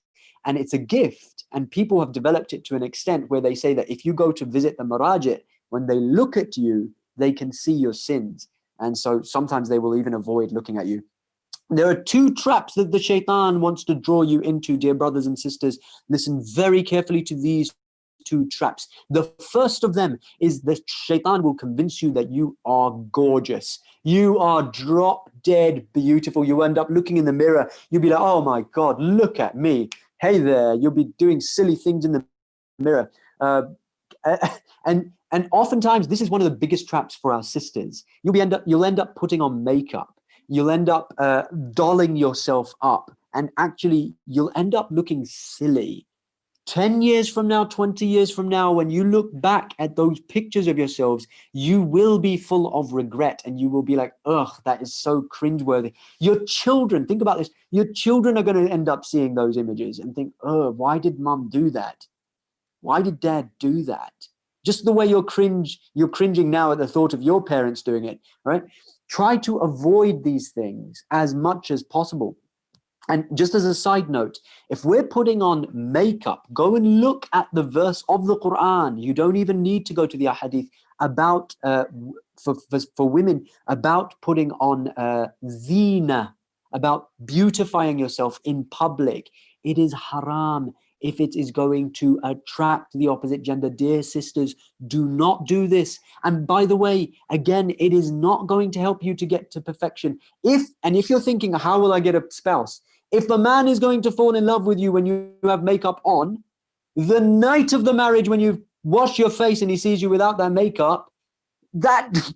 and it's a gift. And people have developed it to an extent where they say that if you go to visit the marajit, when they look at you, they can see your sins. And so sometimes they will even avoid looking at you. There are two traps that the shaitan wants to draw you into, dear brothers and sisters. Listen very carefully to these two traps. The first of them is that shaitan will convince you that you are gorgeous. You are drop dead beautiful. You end up looking in the mirror. You'll be like, oh my God, look at me. Hey there. You'll be doing silly things in the mirror. And oftentimes this is one of the biggest traps for our sisters. You'll end up putting on makeup. You'll end up dolling yourself up, and actually you'll end up looking silly. 10 years from now, 20 years from now, when you look back at those pictures of yourselves, you will be full of regret, and you will be like, ugh, that is so cringeworthy. Your children, think about this, your children are going to end up seeing those images and think, oh, why did mom do that? Why did dad do that? Just the way you're cringing now at the thought of your parents doing it, right? Try to avoid these things as much as possible. And just as a side note, if we're putting on makeup, go and look at the verse of the Quran. You don't even need to go to the ahadith about, for women, about putting on zina, about beautifying yourself in public. It is haram if it is going to attract the opposite gender. Dear sisters, do not do this. And by the way, again, it is not going to help you to get to perfection. If you're thinking, how will I get a spouse? If the man is going to fall in love with you when you have makeup on, the night of the marriage, when you wash your face and he sees you without that makeup,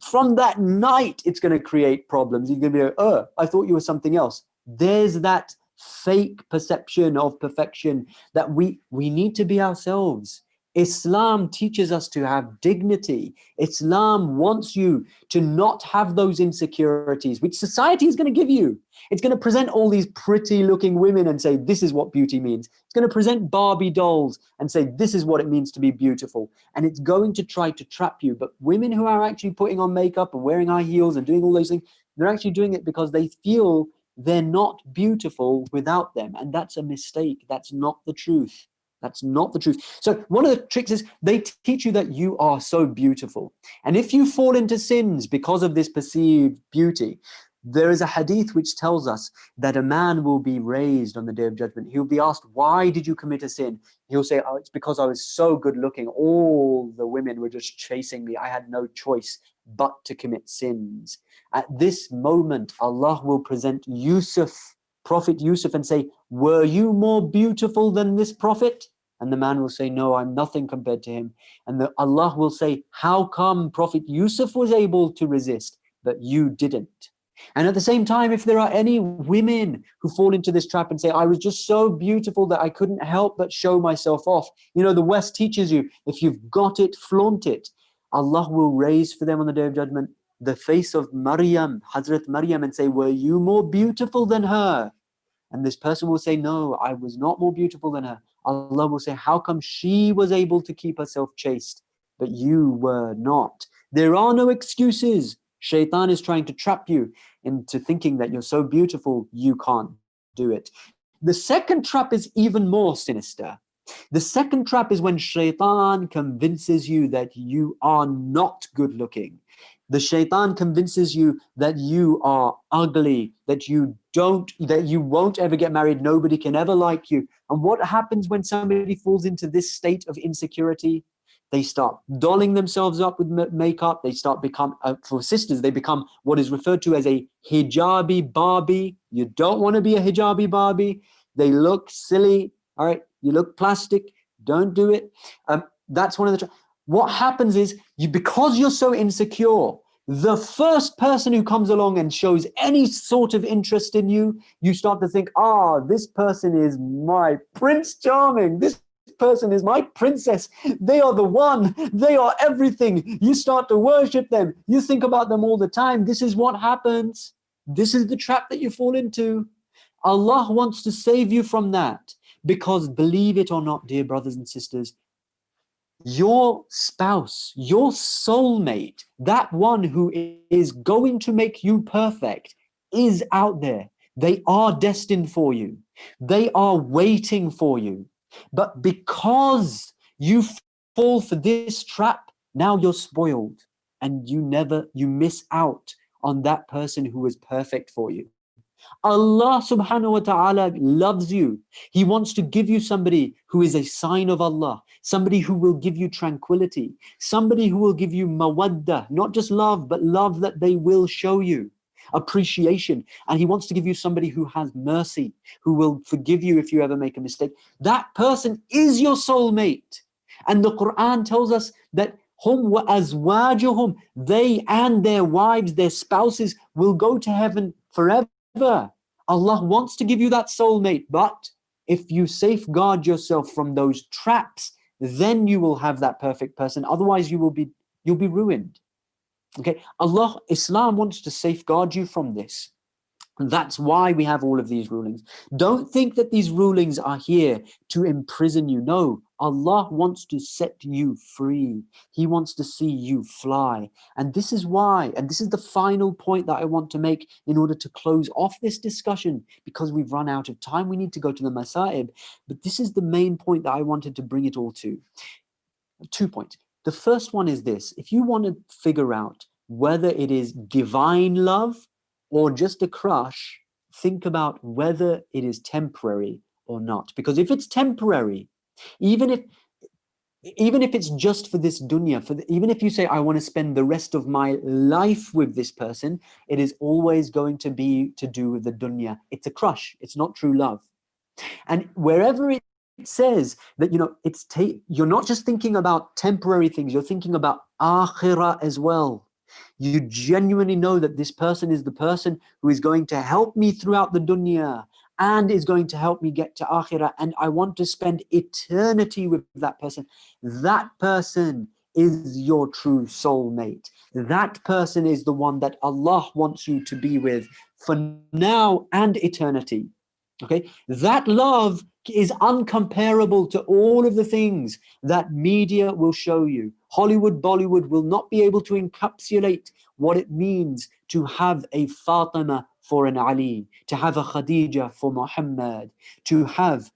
from that night, it's going to create problems. He's going to be like, oh, I thought you were something else. There's that fake perception of perfection, that we need to be ourselves. Islam teaches us to have dignity. Islam wants you to not have those insecurities, which society is going to give you. It's going to present all these pretty looking women and say, this is what beauty means. It's going to present Barbie dolls and say, this is what it means to be beautiful. And it's going to try to trap you. But women who are actually putting on makeup and wearing high heels and doing all those things, they're actually doing it because they feel they're not beautiful without them. And that's a mistake. That's not the truth. That's not the truth. So one of the tricks is they teach you that you are so beautiful. And if you fall into sins because of this perceived beauty, there is a hadith which tells us that a man will be raised on the day of judgment. He'll be asked, why did you commit a sin? He'll say, oh, it's because I was so good looking. All the women were just chasing me. I had no choice but to commit sins. At this moment, Allah will present Yusuf, Prophet Yusuf, and say, were you more beautiful than this prophet? And the man will say, no, I'm nothing compared to him. And Allah will say, how come Prophet Yusuf was able to resist, but you didn't? And at the same time, if there are any women who fall into this trap and say, I was just so beautiful that I couldn't help but show myself off. You know, the West teaches you, if you've got it, flaunt it. Allah will raise for them on the day of judgment the face of Maryam, Hazrat Maryam, and say, were you more beautiful than her? And this person will say, no, I was not more beautiful than her. Allah will say, how come she was able to keep herself chaste, but you were not? There are no excuses. Shaitan is trying to trap you into thinking that you're so beautiful, you can't do it. The second trap is even more sinister. The second trap is when Shaitan convinces you that you are not good looking. The Shaitan convinces you that you are ugly, that you won't ever get married, nobody can ever like you. And what happens when somebody falls into this state of insecurity? They start dolling themselves up with makeup. They start for sisters, they become what is referred to as a hijabi Barbie. You don't want to be a hijabi Barbie. They look silly. All right, you look plastic. Don't do it. That's one of the. What happens is because you're so insecure, the first person who comes along and shows any sort of interest in you, you start to think, this person is my Prince Charming. This person is my princess. They are the one. They are everything. You start to worship them. You think about them all the time. This is what happens. This is the trap that you fall into. Allah wants to save you from that, because believe it or not, dear brothers and sisters, your spouse, your soulmate, that one who is going to make you perfect, is out there. They are destined for you. They are waiting for you. But because you fall for this trap, now you're spoiled, and you miss out on that person who was perfect for you. Allah subhanahu wa ta'ala loves you. He wants to give you somebody who is a sign of Allah, somebody who will give you tranquility, somebody who will give you mawadda, not just love, but love that they will show you, appreciation. And He wants to give you somebody who has mercy, who will forgive you if you ever make a mistake. That person is your soulmate. And the Quran tells us that hum wa azwajuhum, they and their wives, their spouses, will go to heaven forever. Allah wants to give you that soulmate, but if you safeguard yourself from those traps, then you will have that perfect person. Otherwise, you'll be ruined. Okay, Islam wants to safeguard you from this. And that's why we have all of these rulings. Don't think that these rulings are here to imprison you. No, Allah wants to set you free. He wants to see you fly. And this is why, and this is the final point that I want to make in order to close off this discussion, because we've run out of time. We need to go to the Masaib. But this is the main point that I wanted to bring it all to. 2 points. The first one is this. If you want to figure out whether it is divine love or just a crush, think about whether it is temporary or not. Because if it's temporary, even if it's just for this dunya, even if you say, I want to spend the rest of my life with this person, it is always going to be to do with the dunya. It's a crush. It's not true love. And wherever it says that, you're not just thinking about temporary things, you're thinking about akhirah as well. You genuinely know that this person is the person who is going to help me throughout the dunya and is going to help me get to akhirah, and I want to spend eternity with that person is your true soulmate. That person is the one that Allah wants you to be with for now and eternity. Okay, that love is uncomparable to all of the things that media will show you. Hollywood, Bollywood will not be able to encapsulate what it means to have a Fatima for an Ali, to have a Khadija for Muhammad, to have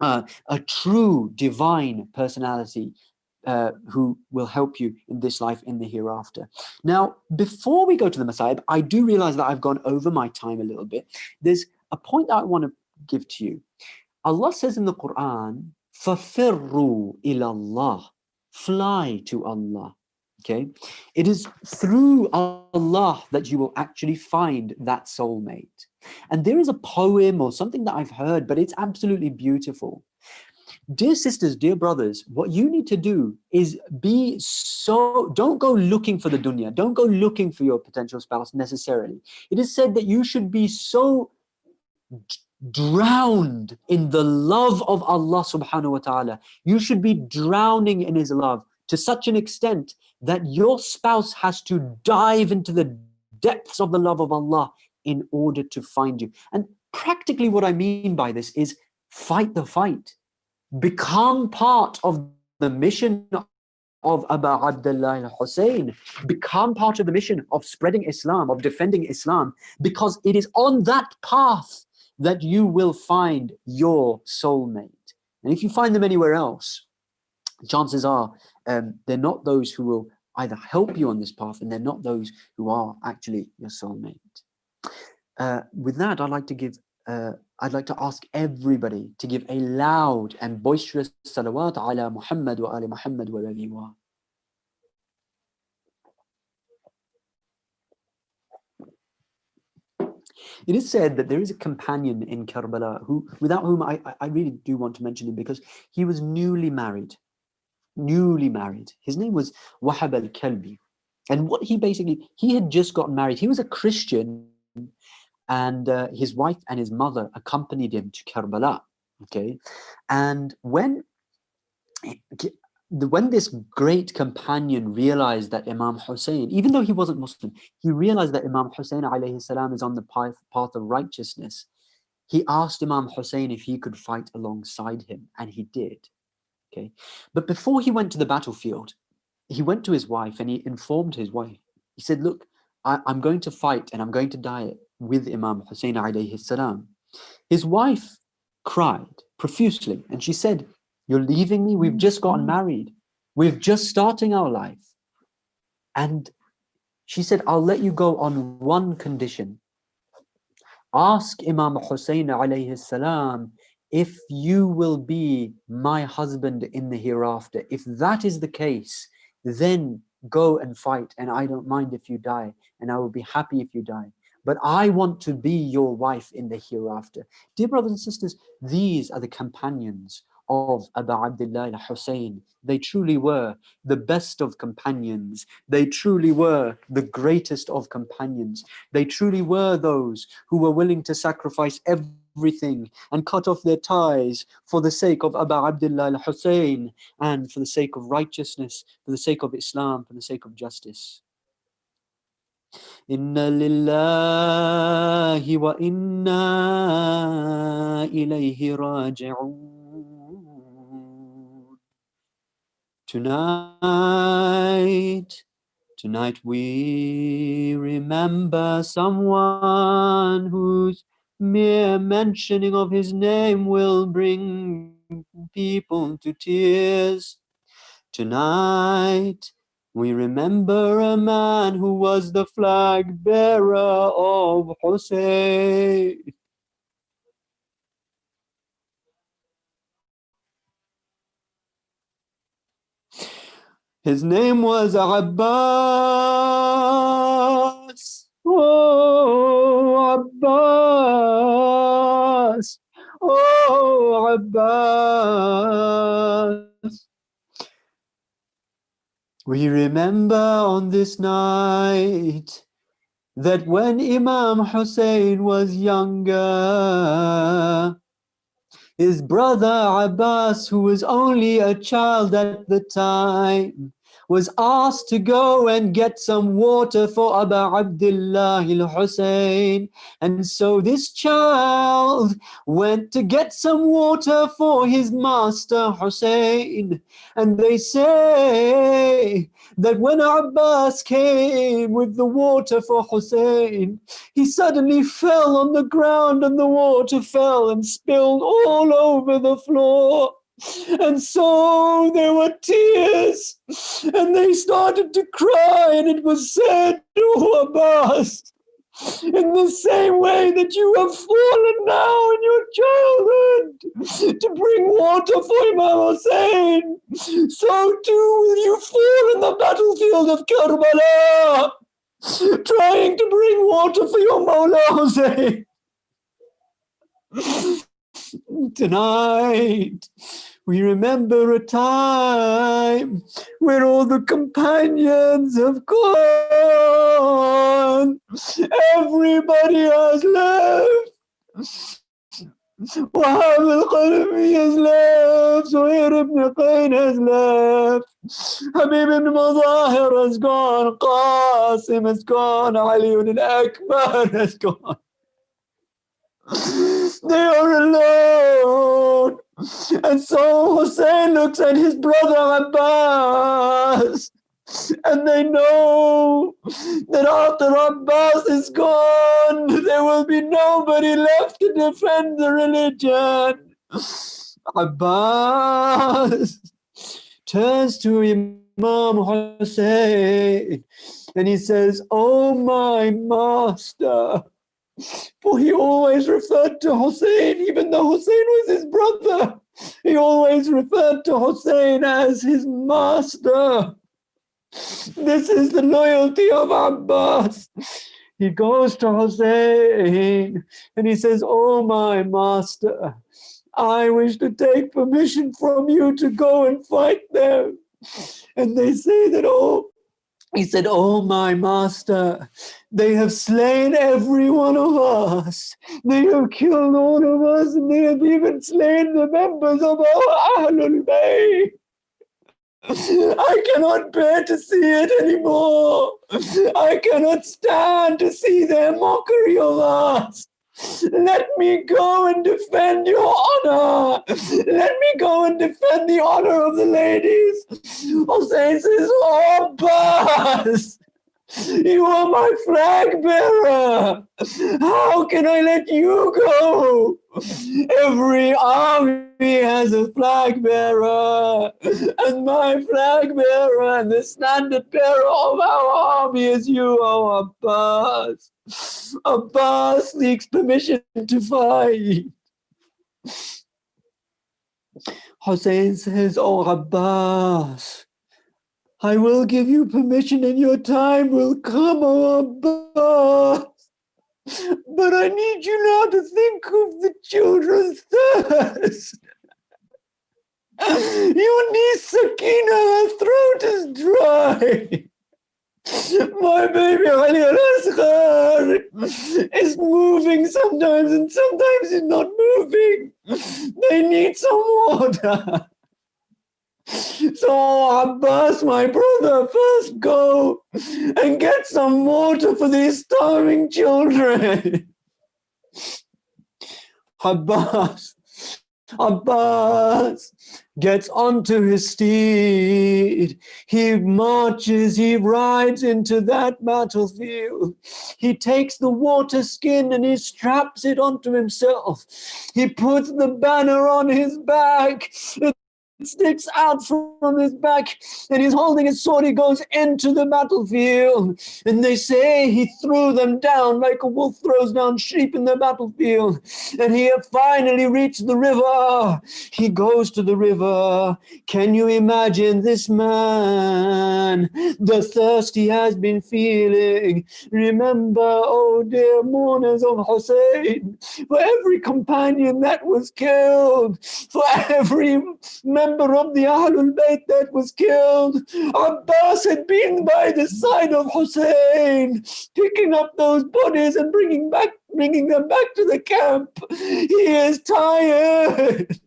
a true divine personality who will help you in this life, in the hereafter. Now, before we go to the Masa'ib, I do realize that I've gone over my time a little bit. There's a point that I want to give to you. Allah says in the Quran, فَفِرُّوا إِلَى اللَّهِ, fly to Allah. Okay, it is through Allah that you will actually find that soulmate. And there is a poem or something that I've heard, but it's absolutely beautiful. Dear sisters, dear brothers, what you need to do is don't go looking for the dunya, don't go looking for your potential spouse necessarily. It is said that you should be so drowned in the love of Allah subhanahu wa ta'ala. You should be drowning in his love to such an extent that your spouse has to dive into the depths of the love of Allah in order to find you. And practically what I mean by this is fight the fight. Become part of the mission of Abu Abdullah al-Hussein. Become part of the mission of spreading Islam, of defending Islam, because it is on that path that you will find your soulmate. And if you find them anywhere else, chances are they're not those who will either help you on this path, and they're not those who are actually your soulmate. With that, I'd like to ask everybody to give a loud and boisterous salawat ala Muhammad wa ali Muhammad wherever you are. It is said that there is a companion in Karbala without whom I really do want to mention him, because he was newly married. His name was Wahab al-Kalbi. And what he had just gotten married. He was a Christian, and his wife and his mother accompanied him to Karbala. Okay, and when this great companion realized that Imam Hussein, even though he wasn't Muslim, he realized that Imam Hussein alayhi salam is on the path of righteousness. He asked Imam Hussein if he could fight alongside him, and he did. Okay, but before he went to the battlefield, he went to his wife and he informed his wife. He said, "Look, I'm going to fight and I'm going to die with Imam Hussein alayhi salam." His wife cried profusely and she said, "You're leaving me? We've just gotten married. We're just starting our life." And she said, "I'll let you go on one condition. Ask Imam Hussein alayhi salam if you will be my husband in the hereafter. If that is the case, then go and fight, and I don't mind if you die, and I will be happy if you die. But I want to be your wife in the hereafter." Dear brothers and sisters, these are the companions of Abu Abdullah al-Hussein. They truly were the best of companions. They truly were the greatest of companions. They truly were those who were willing to sacrifice everything and cut off their ties for the sake of Abu Abdullah al-Hussein, and for the sake of righteousness, for the sake of Islam, for the sake of justice. Inna lillahi wa inna ilayhi raji'un. Tonight we remember someone whose mere mentioning of his name will bring people to tears. Tonight we remember a man who was the flag bearer of Hussein. His name was Abbas. Oh, Abbas. Oh, Abbas. We remember on this night that when Imam Hussein was younger, his brother Abbas, who was only a child at the time, was asked to go and get some water for Abu Abdullah al-Hussein. And so this child went to get some water for his master Hussein. And they say that when Abbas came with the water for Hussein, he suddenly fell on the ground and the water fell and spilled all over the floor. And so there were tears, and they started to cry, and it was said, "Oh Abbas, in the same way that you have fallen now in your childhood to bring water for Imam Hussein, so too will you fall in the battlefield of Karbala, trying to bring water for your Mawla Hussein." Tonight, we remember a time where all the companions have gone. Everybody has left. Wahab al-Qalbi has left. Zuhair ibn Qayn has left. Habib ibn Muzaffer has gone. Qasim has gone. Ali al-Akbar has gone. They are alone. And so Hussein looks at his brother Abbas, and they know that after Abbas is gone, there will be nobody left to defend the religion. Abbas turns to Imam Hussein and he says, "Oh my master," for he always referred to Hussein, even though Hussein was his brother, he always referred to Hussein as his master. This is the loyalty of Abbas. He goes to Hussein and he says, "Oh my master, I wish to take permission from you to go and fight them." And they say that, he said, "Oh my master, they have slain every one of us. They have killed all of us, and they have even slain the members of our Ahlul Bayt. I cannot bear to see it anymore. I cannot stand to see their mockery of us. Let me go and defend your honor. Let me go and defend the honor of the ladies." Hussein says, "Oh, Abbas, you are my flag bearer. How can I let you go? Every army has a flag bearer, and my flag bearer and the standard bearer of our army is you, oh Abbas." Abbas seeks permission to fight. Hussein says, "Oh Abbas, I will give you permission and your time will come, oh Abbas. But I need you now to think of the children's thirst. You need Sakina, her throat is dry. My baby Ali al-Asghar is moving sometimes and sometimes he's not moving. They need some water. So Abbas, my brother, first go and get some water for these starving children." Abbas gets onto his steed. He marches, he rides into that battlefield. He takes the water skin and he straps it onto himself. He puts the banner on his back. It sticks out from his back, and he's holding his sword. He goes into the battlefield, and they say he threw them down like a wolf throws down sheep in the battlefield. And he had finally reached the river. He goes to the river. Can you imagine this man, the thirst he has been feeling? Remember, oh dear mourners of Hussein, for every companion that was killed, for every member member of the Ahlul Bayt that was killed. Abbas had been by the side of Hussein, picking up those bodies and bringing them back to the camp. He is tired,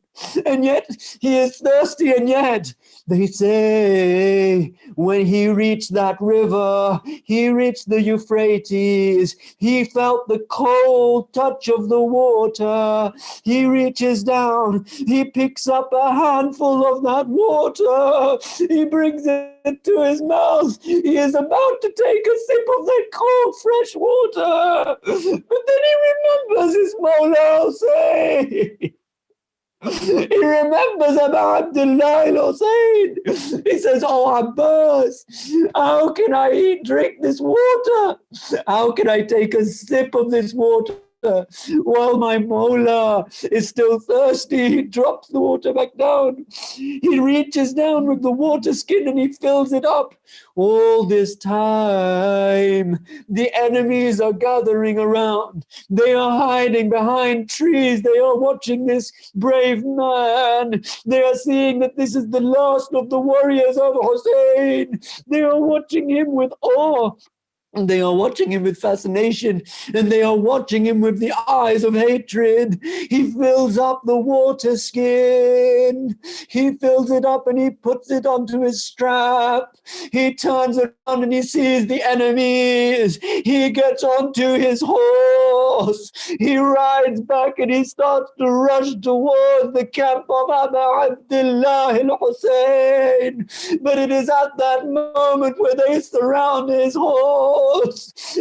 and yet he is thirsty, and yet they say when he reached that river, he reached the Euphrates, he felt the cold touch of the water. He reaches down, he picks up a handful of that water, he brings it to his mouth. He is about to take a sip of that cold, fresh water. But then he remembers his Mawla Hussein. He remembers about Abdullah al-Hussein. He says, oh Abbas, how can I drink this water? How can I take a sip of this water while my Mawla is still thirsty? He drops the water back down. He reaches down with the water skin and he fills it up. All this time, the enemies are gathering around. They are hiding behind trees. They are watching this brave man. They are seeing that this is the last of the warriors of Hussein. They are watching him with awe. And they are watching him with fascination, and they are watching him with the eyes of hatred. He fills up the water skin. He fills it up and he puts it onto his strap. He turns around and he sees the enemies. He gets onto his horse. He rides back and he starts to rush towards the camp of Abu Abdullah al-Hussein. But it is at that moment where they surround his horse.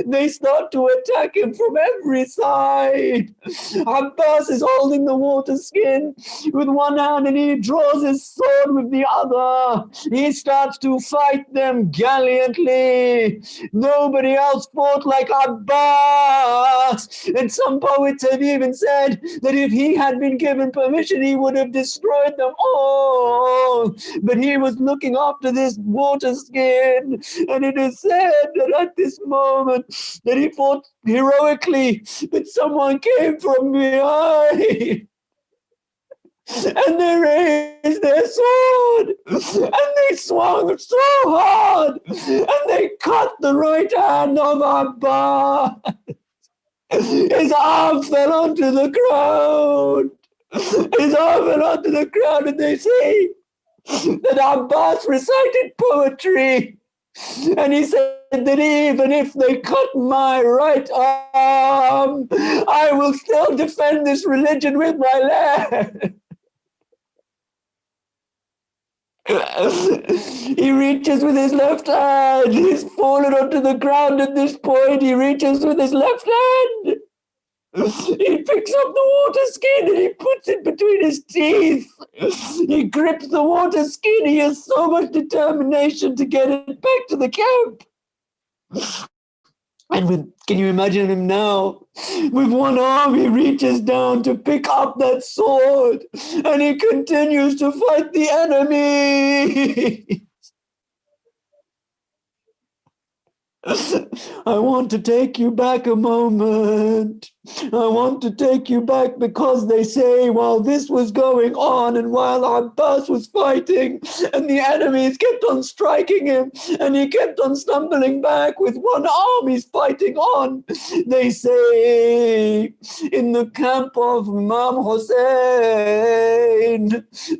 They start to attack him from every side. Abbas is holding the water skin with one hand and he draws his sword with the other. He starts to fight them gallantly. Nobody else fought like Abbas. And some poets have even said that if he had been given permission, he would have destroyed them all. But he was looking after this water skin. And it is said that at this moment that he fought heroically, but someone came from behind and they raised their sword and they swung so hard and they cut the right hand of Abbas. His arm fell onto the ground. His arm fell onto the ground, and they say that Abbas recited poetry. And he said that even if they cut my right arm, I will still defend this religion with my left. He reaches with his left hand. He's fallen onto the ground at this point. He reaches with his left hand. He picks up the water skin and he puts it between his teeth. He grips the water skin. He has so much determination to get it back to the camp. And can you imagine him now? With one arm, he reaches down to pick up that sword and he continues to fight the enemy. I want to take you back a moment. I want to take you back because they say while this was going on and while Abbas was fighting and the enemies kept on striking him and he kept on stumbling back with one arm he's fighting on, they say in the camp of Imam Hussein,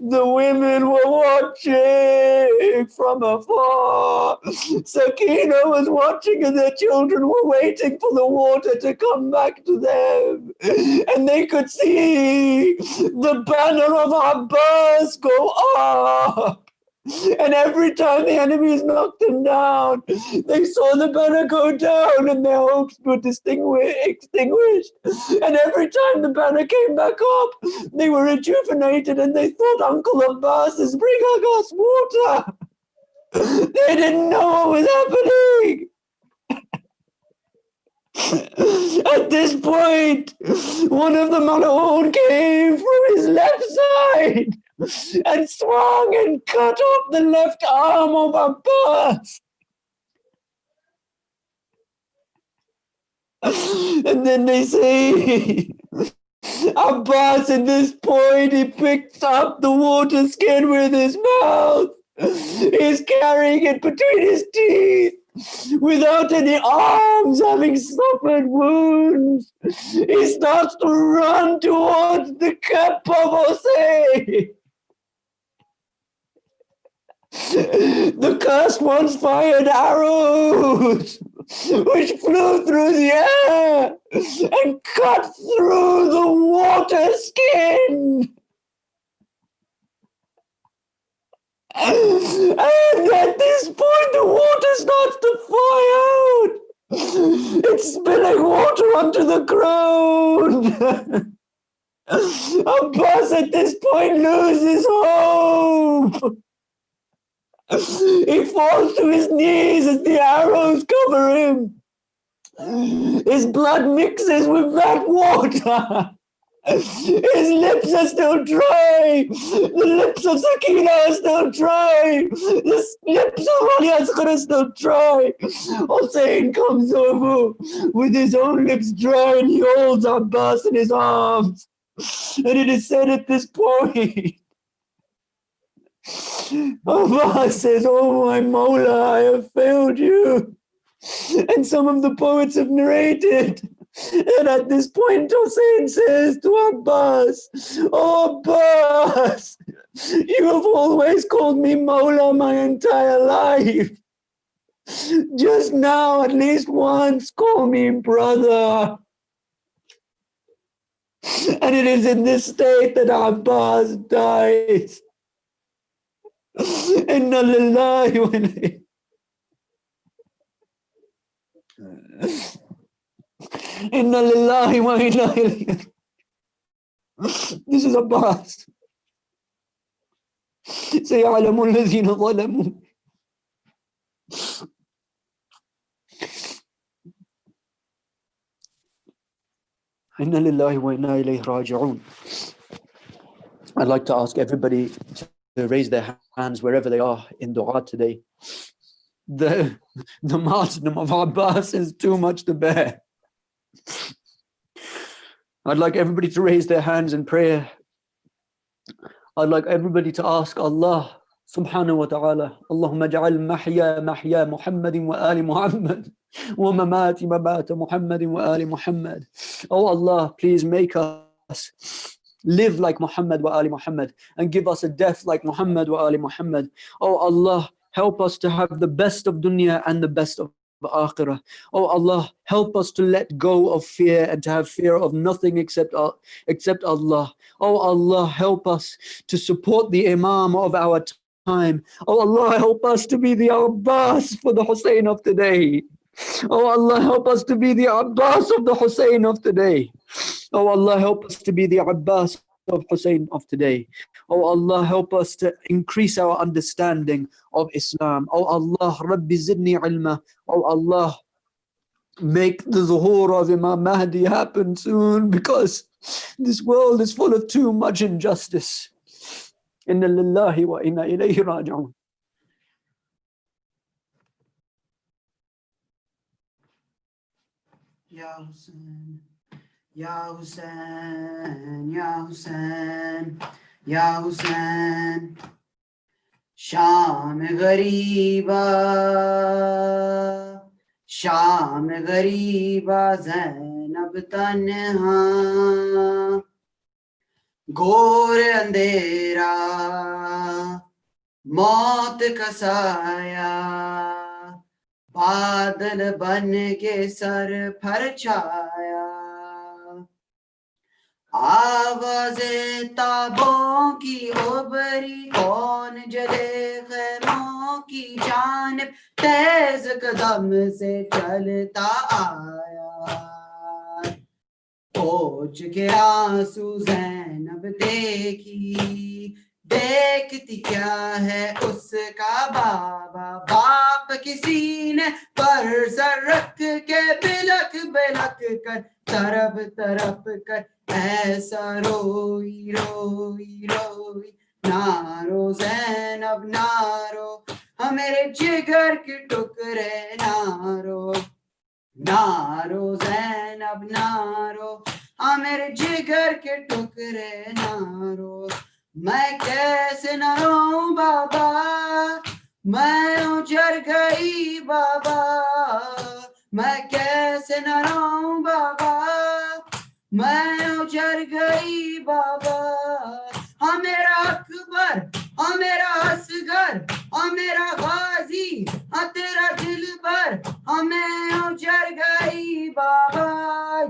the women were watching from afar. Sakina was watching and their children were waiting for the water to come back to them. And they could see the banner of Abbas go up. And every time the enemies knocked them down, they saw the banner go down and their hopes were extinguished. And every time the banner came back up, they were rejuvenated and they thought Uncle Abbas is bringing us water. They didn't know what was happening. At this point, one of the Mal'oon came from his left side and swung and cut off the left arm of Abbas. And then they say Abbas, at this point, he picks up the water skin with his mouth. He's carrying it between his teeth without any arms, having suffered wounds. He starts to run towards the camp of Hussein. The cursed ones fired arrows which flew through the air and cut through the water skin. And at this point, the water starts to fly out. It's spilling water onto the ground. Abbas at this point loses hope. He falls to his knees as the arrows cover him. His blood mixes with that water. His lips are still dry. The lips of Sakina are still dry. The lips of Ali Asghar are still dry. Hussein comes over with his own lips dry and he holds Abbas in his arms. And it is said at this point, Abbas says, "Oh my Mawla, I have failed you." And some of the poets have narrated. And at this point, Hussein says to Abbas, "Oh Abbas, you have always called me Mawla my entire life. Just now, at least once, call me brother." And it is in this state that Abbas dies. Inna lillahi wa inna Inna lillahi wa inna ilayhi. This is Abbas. سيعلم الذين ظلموا. Inna lillahi wa inna ilayhi raji'un. I'd like to ask everybody to raise their hands wherever they are in dua today. The martyrdom of Abbas is too much to bear. I'd like everybody to raise their hands in prayer. I'd like everybody to ask Allah subhanahu wa ta'ala, Allahumma ja'al mahya Muhammadin wa ali Muhammad wa mamati mabata Muhammadin wa ali Muhammad. Oh Allah, please make us live like Muhammad wa ali Muhammad and give us a death like Muhammad wa ali Muhammad. Oh Allah, help us to have the best of dunya and the best of akhirah. Oh Allah, help us to let go of fear and to have fear of nothing except Allah. Oh Allah, help us to support the Imam of our time. Oh Allah, help us to be the Abbas for the Hussein of today. Oh Allah, help us to be the Abbas of the Hussein of today. Oh Allah, help us to be the Abbas of Hussein of today. Oh Allah, help us to increase our understanding of Islam. Oh Allah, Rabbi zidni ilma. Oh Allah, make the zuhur of Imam Mahdi happen soon, because this world is full of too much injustice. Inna lillahi wa inna ilayhi raji'un. Ya Hussein, Ya Hussein, Ya Hussein, Ya Hussein. Sham ghariba, Sham ghariba, Zainab tanha. Ghor andhera, maut ka saya, बादल बन के sir पर छाया, आवाज़ें ताबों की उबरी, कौन जले खैमों की जानिब, तेज कदम से चलता आया। पोंछ के आंसू ज़ैनब देखी, देखती क्या है उसका बाबा, बाप किसी ने पर सर रख के बिलख बिलख कर, तरफ तरफ कर ऐसा रोई रोई रोई। नारो ज़ैनब नारो, हमारे जिगर के टुकड़े नारो, नारो ज़ैनब नारो, میرے جگر کے ٹکڑے نہ رو میں کیسے نہ رو بابا میں اجڑ گئی بابا میں کیسے نہ رو بابا میں اجڑ گئی بابا میرا اکبر میرا اصغر میرا غازی تیرا دل بھر میں اجڑ گئی بابا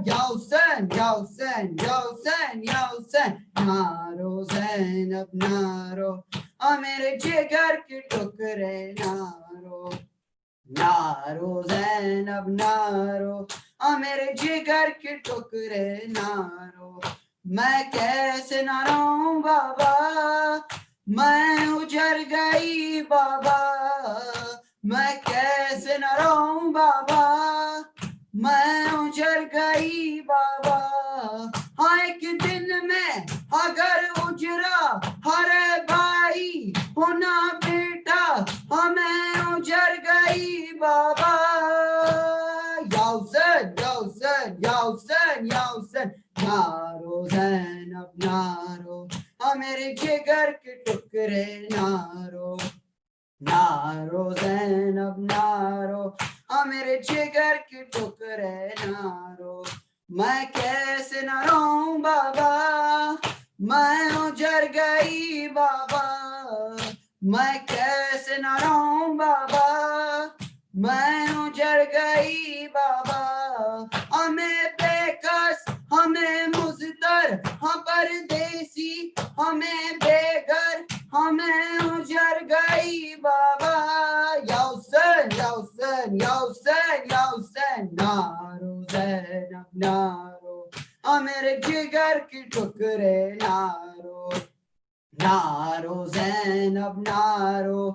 یا حسین یا حسین یا حسین یا حسین نارو زینب نارو میرے جگر کے ٹکڑے نارو نارو زینب نارو میرے جگر کے ٹکڑے نارو میں کیسے نہ رو بابا میں اجڑ گئی بابا میں کیسے نہ رو بابا میں اجڑ گئی بابا ایک دن میں اگر اجڑا ہر بھائی ہونا بیٹا میں اجڑ گئی بابا یا حسین یا حسین یا حسین یا حسین نارو زینب نارو میرے جگر کے ٹکڑے نارو نارو زینب نارو میرے جگر کے ٹکڑے نارو میں کیسے نہ رو بابا میں اجڑ گئی بابا میں کیسے نہ رو بابا میں اجڑ گئی بابا ہمیں بے کس ہمیں مزدر پردیسی ہمیں بے گھر ہمیں اجڑ گئی بابا یا حسین یا حسین یا حسین یا حسین نارو زینب نارو میرے جگر کے ٹکڑے نارو نارو زینب نارو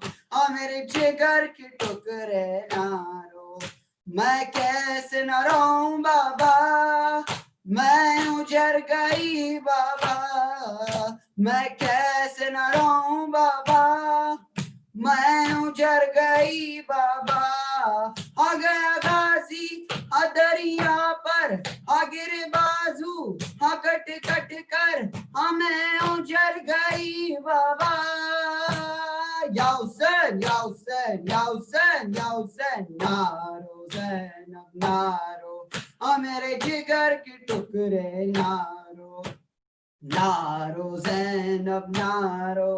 میرے جگر کے ٹکڑے نارو میں کیسے نہ رو بابا میں اجڑ گئی بابا میں کیسے نہ رو بابا میں اجڑ گئی بابا گیا غازی دریا پر گر بازو کٹ کٹ کر میں اجڑ گئی بابا یا حسین یا حسین یا حسین یا حسین نارو زینب نارو میرے جگر کے ٹکڑے نارو نارو زینب نارو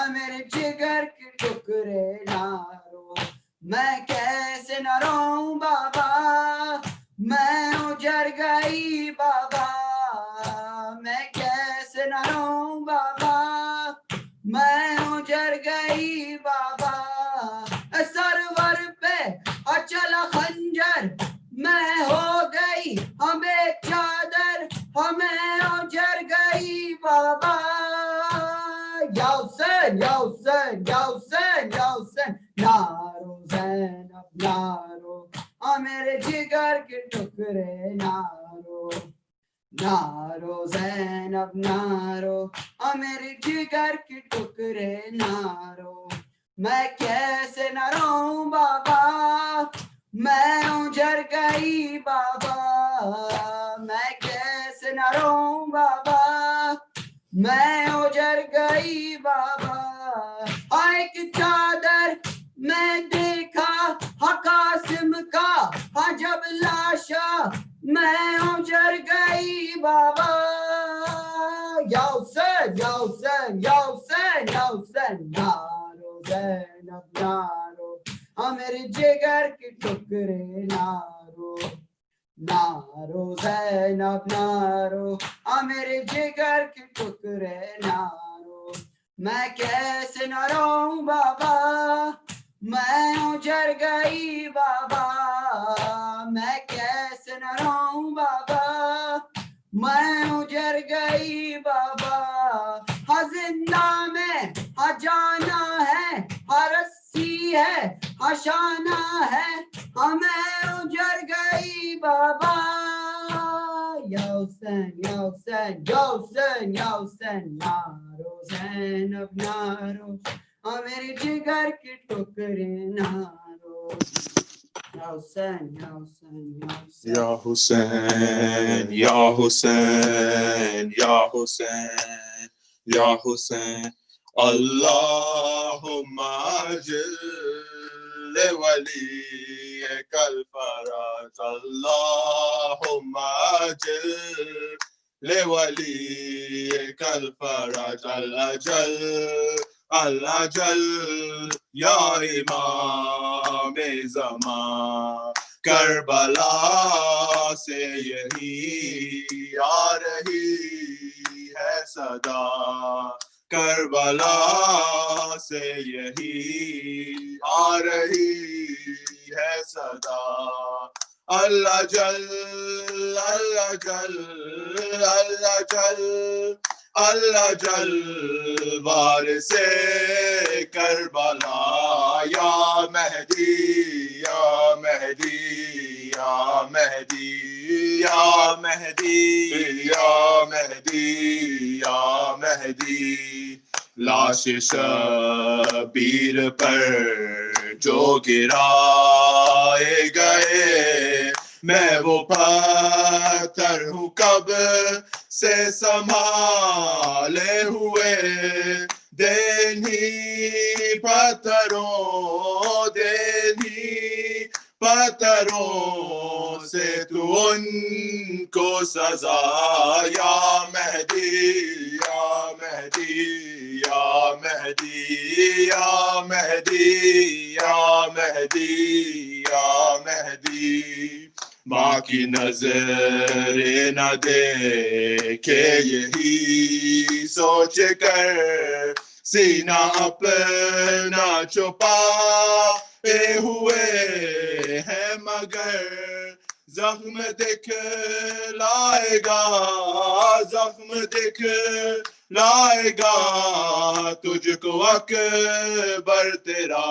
میرے جگر کے ٹکڑے نارو میں کیسے نہ رو بابا میں اجڑ گئی بابا میں کیسے نہ رو بابا میں اجڑ گئی بابا سرور پہ چلا خنجر میں ہو گئی ہمیں چادر ہمیں اجڑ گئی بابا یا حسین یا حسین یا حسین یا حسین نارو زینب نارو میرے جگر کے ٹکڑے نارو نارو زینب نارو میرے جگر کے ٹکڑے نارو میں کیسے نہ رو بابا میں اجڑ گئی بابا میں کیسے نہ رو بابا میں اجڑ گئی بابا ایک چادر میں دیکھا قاسم کا جب لاشا میں اجڑ گئی بابا یا حسین یا حسین یا حسین یا حسین نارو زینب نارو میرے جگر کے ٹکڑے نارو نارو زینب نارو میرے جگر کے ٹکڑے نارو میں کیسے نہ رو بابا میں اجڑ گئی بابا میں کیسے نہ رو بابا میں اجڑ گئی بابا زندہ میں جانا ہے رسی ہے شانہ ہے ہمیں اجڑ گئی بابا یا حسین یا حسین یا حسین یا حسین نارو زینب نارو میرے جگر کے ٹکڑے نارو Hussein, Ya Hussein, Ya Hussein, Ya Hussein, Ya Hussein, Ya Hussein. Allahumma ajil لوليك الفرج اللهم أجل لوليك الفرج الأجل الأجل يا إمام زمان کربلا سے یہی آ رہی ہے صدا کربلا سے یہی آ رہی ہے صدا اللہ جل اللہ جل اللہ جل اللہ جل وارث کربلا یا مہدی یا مہدی یا مہدی یا مہدی یا مہدی یا مہدی لاش شبیر پر جو گرائے گئے میں وہ پتھر ہوں کب سے سنبھالے ہوئے دینی پتھروں سے تو ان کو سزا یا مہدی یا مہدی یا مہدی یا مہدی یا مہدی یا مہدی ماں کی نظر نہ دیکھے یہی سوچ کر سینہ اپنا چھپائے ہوئے ہے مگر زخم دکھلائے گا زخم دکھلائے گا تجھ کو اکبر تیرا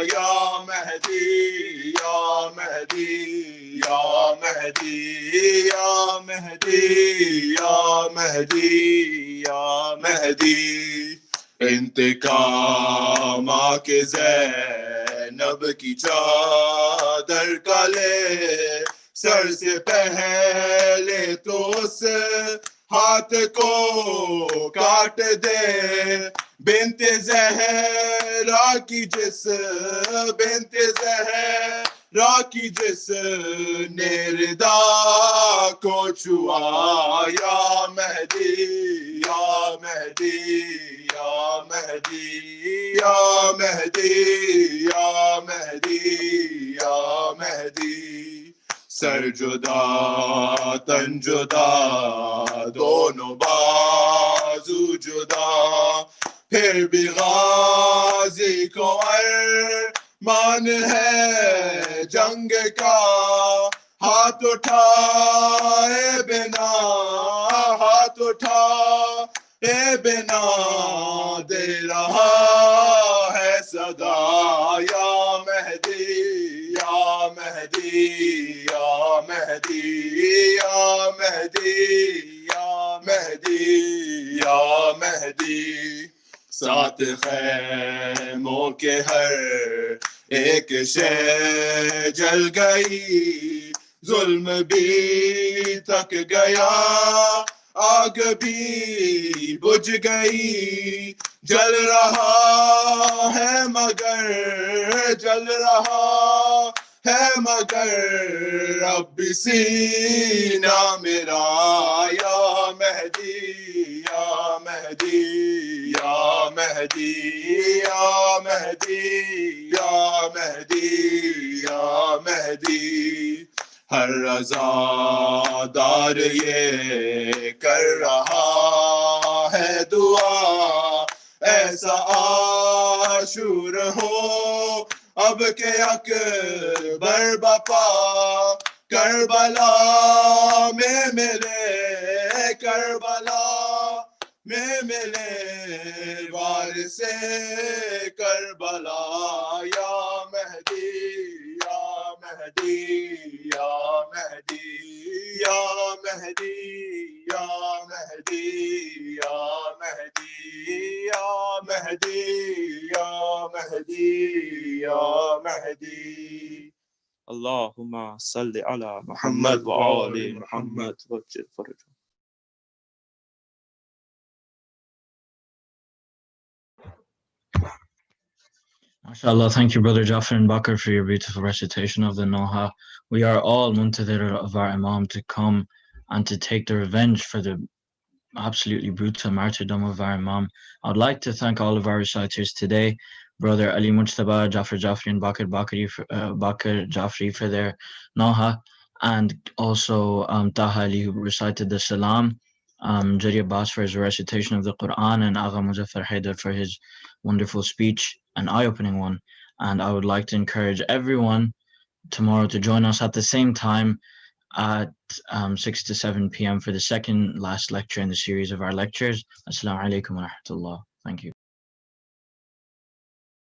یا مہدی یا مہدی یا مہدی یا مہدی یا مہدی یا مہدی انتقام کے زینب کی چادر کا لے سر سے پہلے تو اس ہاتھ کو کاٹ دے بنت زہرا کی جس نے ردا کو چھوا یا مہدی یا مہدی یا مہدی یا مہدی یا مہدی یا مہدی سر جدا تن جدا دونوں بازو جدا پھر بھی غازی کو ارمان ہے جنگ کا ہاتھ اٹھائے بنا دے رہا ہے صدا یا مہدی یا مہدی یا مہدی یا مہدی یا مہدی یا مہدی سات خیموں کے ہر ایک شے جل گئی ظلم بھی تھک گیا آگ بھی بجھ گئی جل رہا ہے مگر اب بھی سینہ میرا یا مہدی یا مہدی یا مہدی یا مہدی یا مہدی یا مہدی ہر عزادار یہ کر رہا ہے دعا ایسا عاشور ہو اب کے اکبر بپا کربلا میں ملے وارث کربلا یا مہدی یا مہدی یا مہدی یا مہدی یا مہدی یا مہدی یا مہدی یا مہدی یا مہدی اللهم صل على محمد وآل محمد وجل فرجهم. MashaAllah, thank you, Brother Jafar and Bakr, for your beautiful recitation of the Noha. We are all muntadir of our Imam to come and to take the revenge for the absolutely brutal martyrdom of our Imam. I'd like to thank all of our reciters today, Brother Ali Mujtaba, Jafar Jafri, and Bakr Jafri for their Noha, and also Taha Ali, who recited the Salam, Jari Abbas for his recitation of the Quran, and Agha Muzaffar Hyder for his wonderful speech, an eye-opening one. And I would like to encourage everyone tomorrow to join us at the same time at 6 to 7 p.m. for the second last lecture in the series of our lectures. Assalamu alaikum wa rahmatullah. Thank you.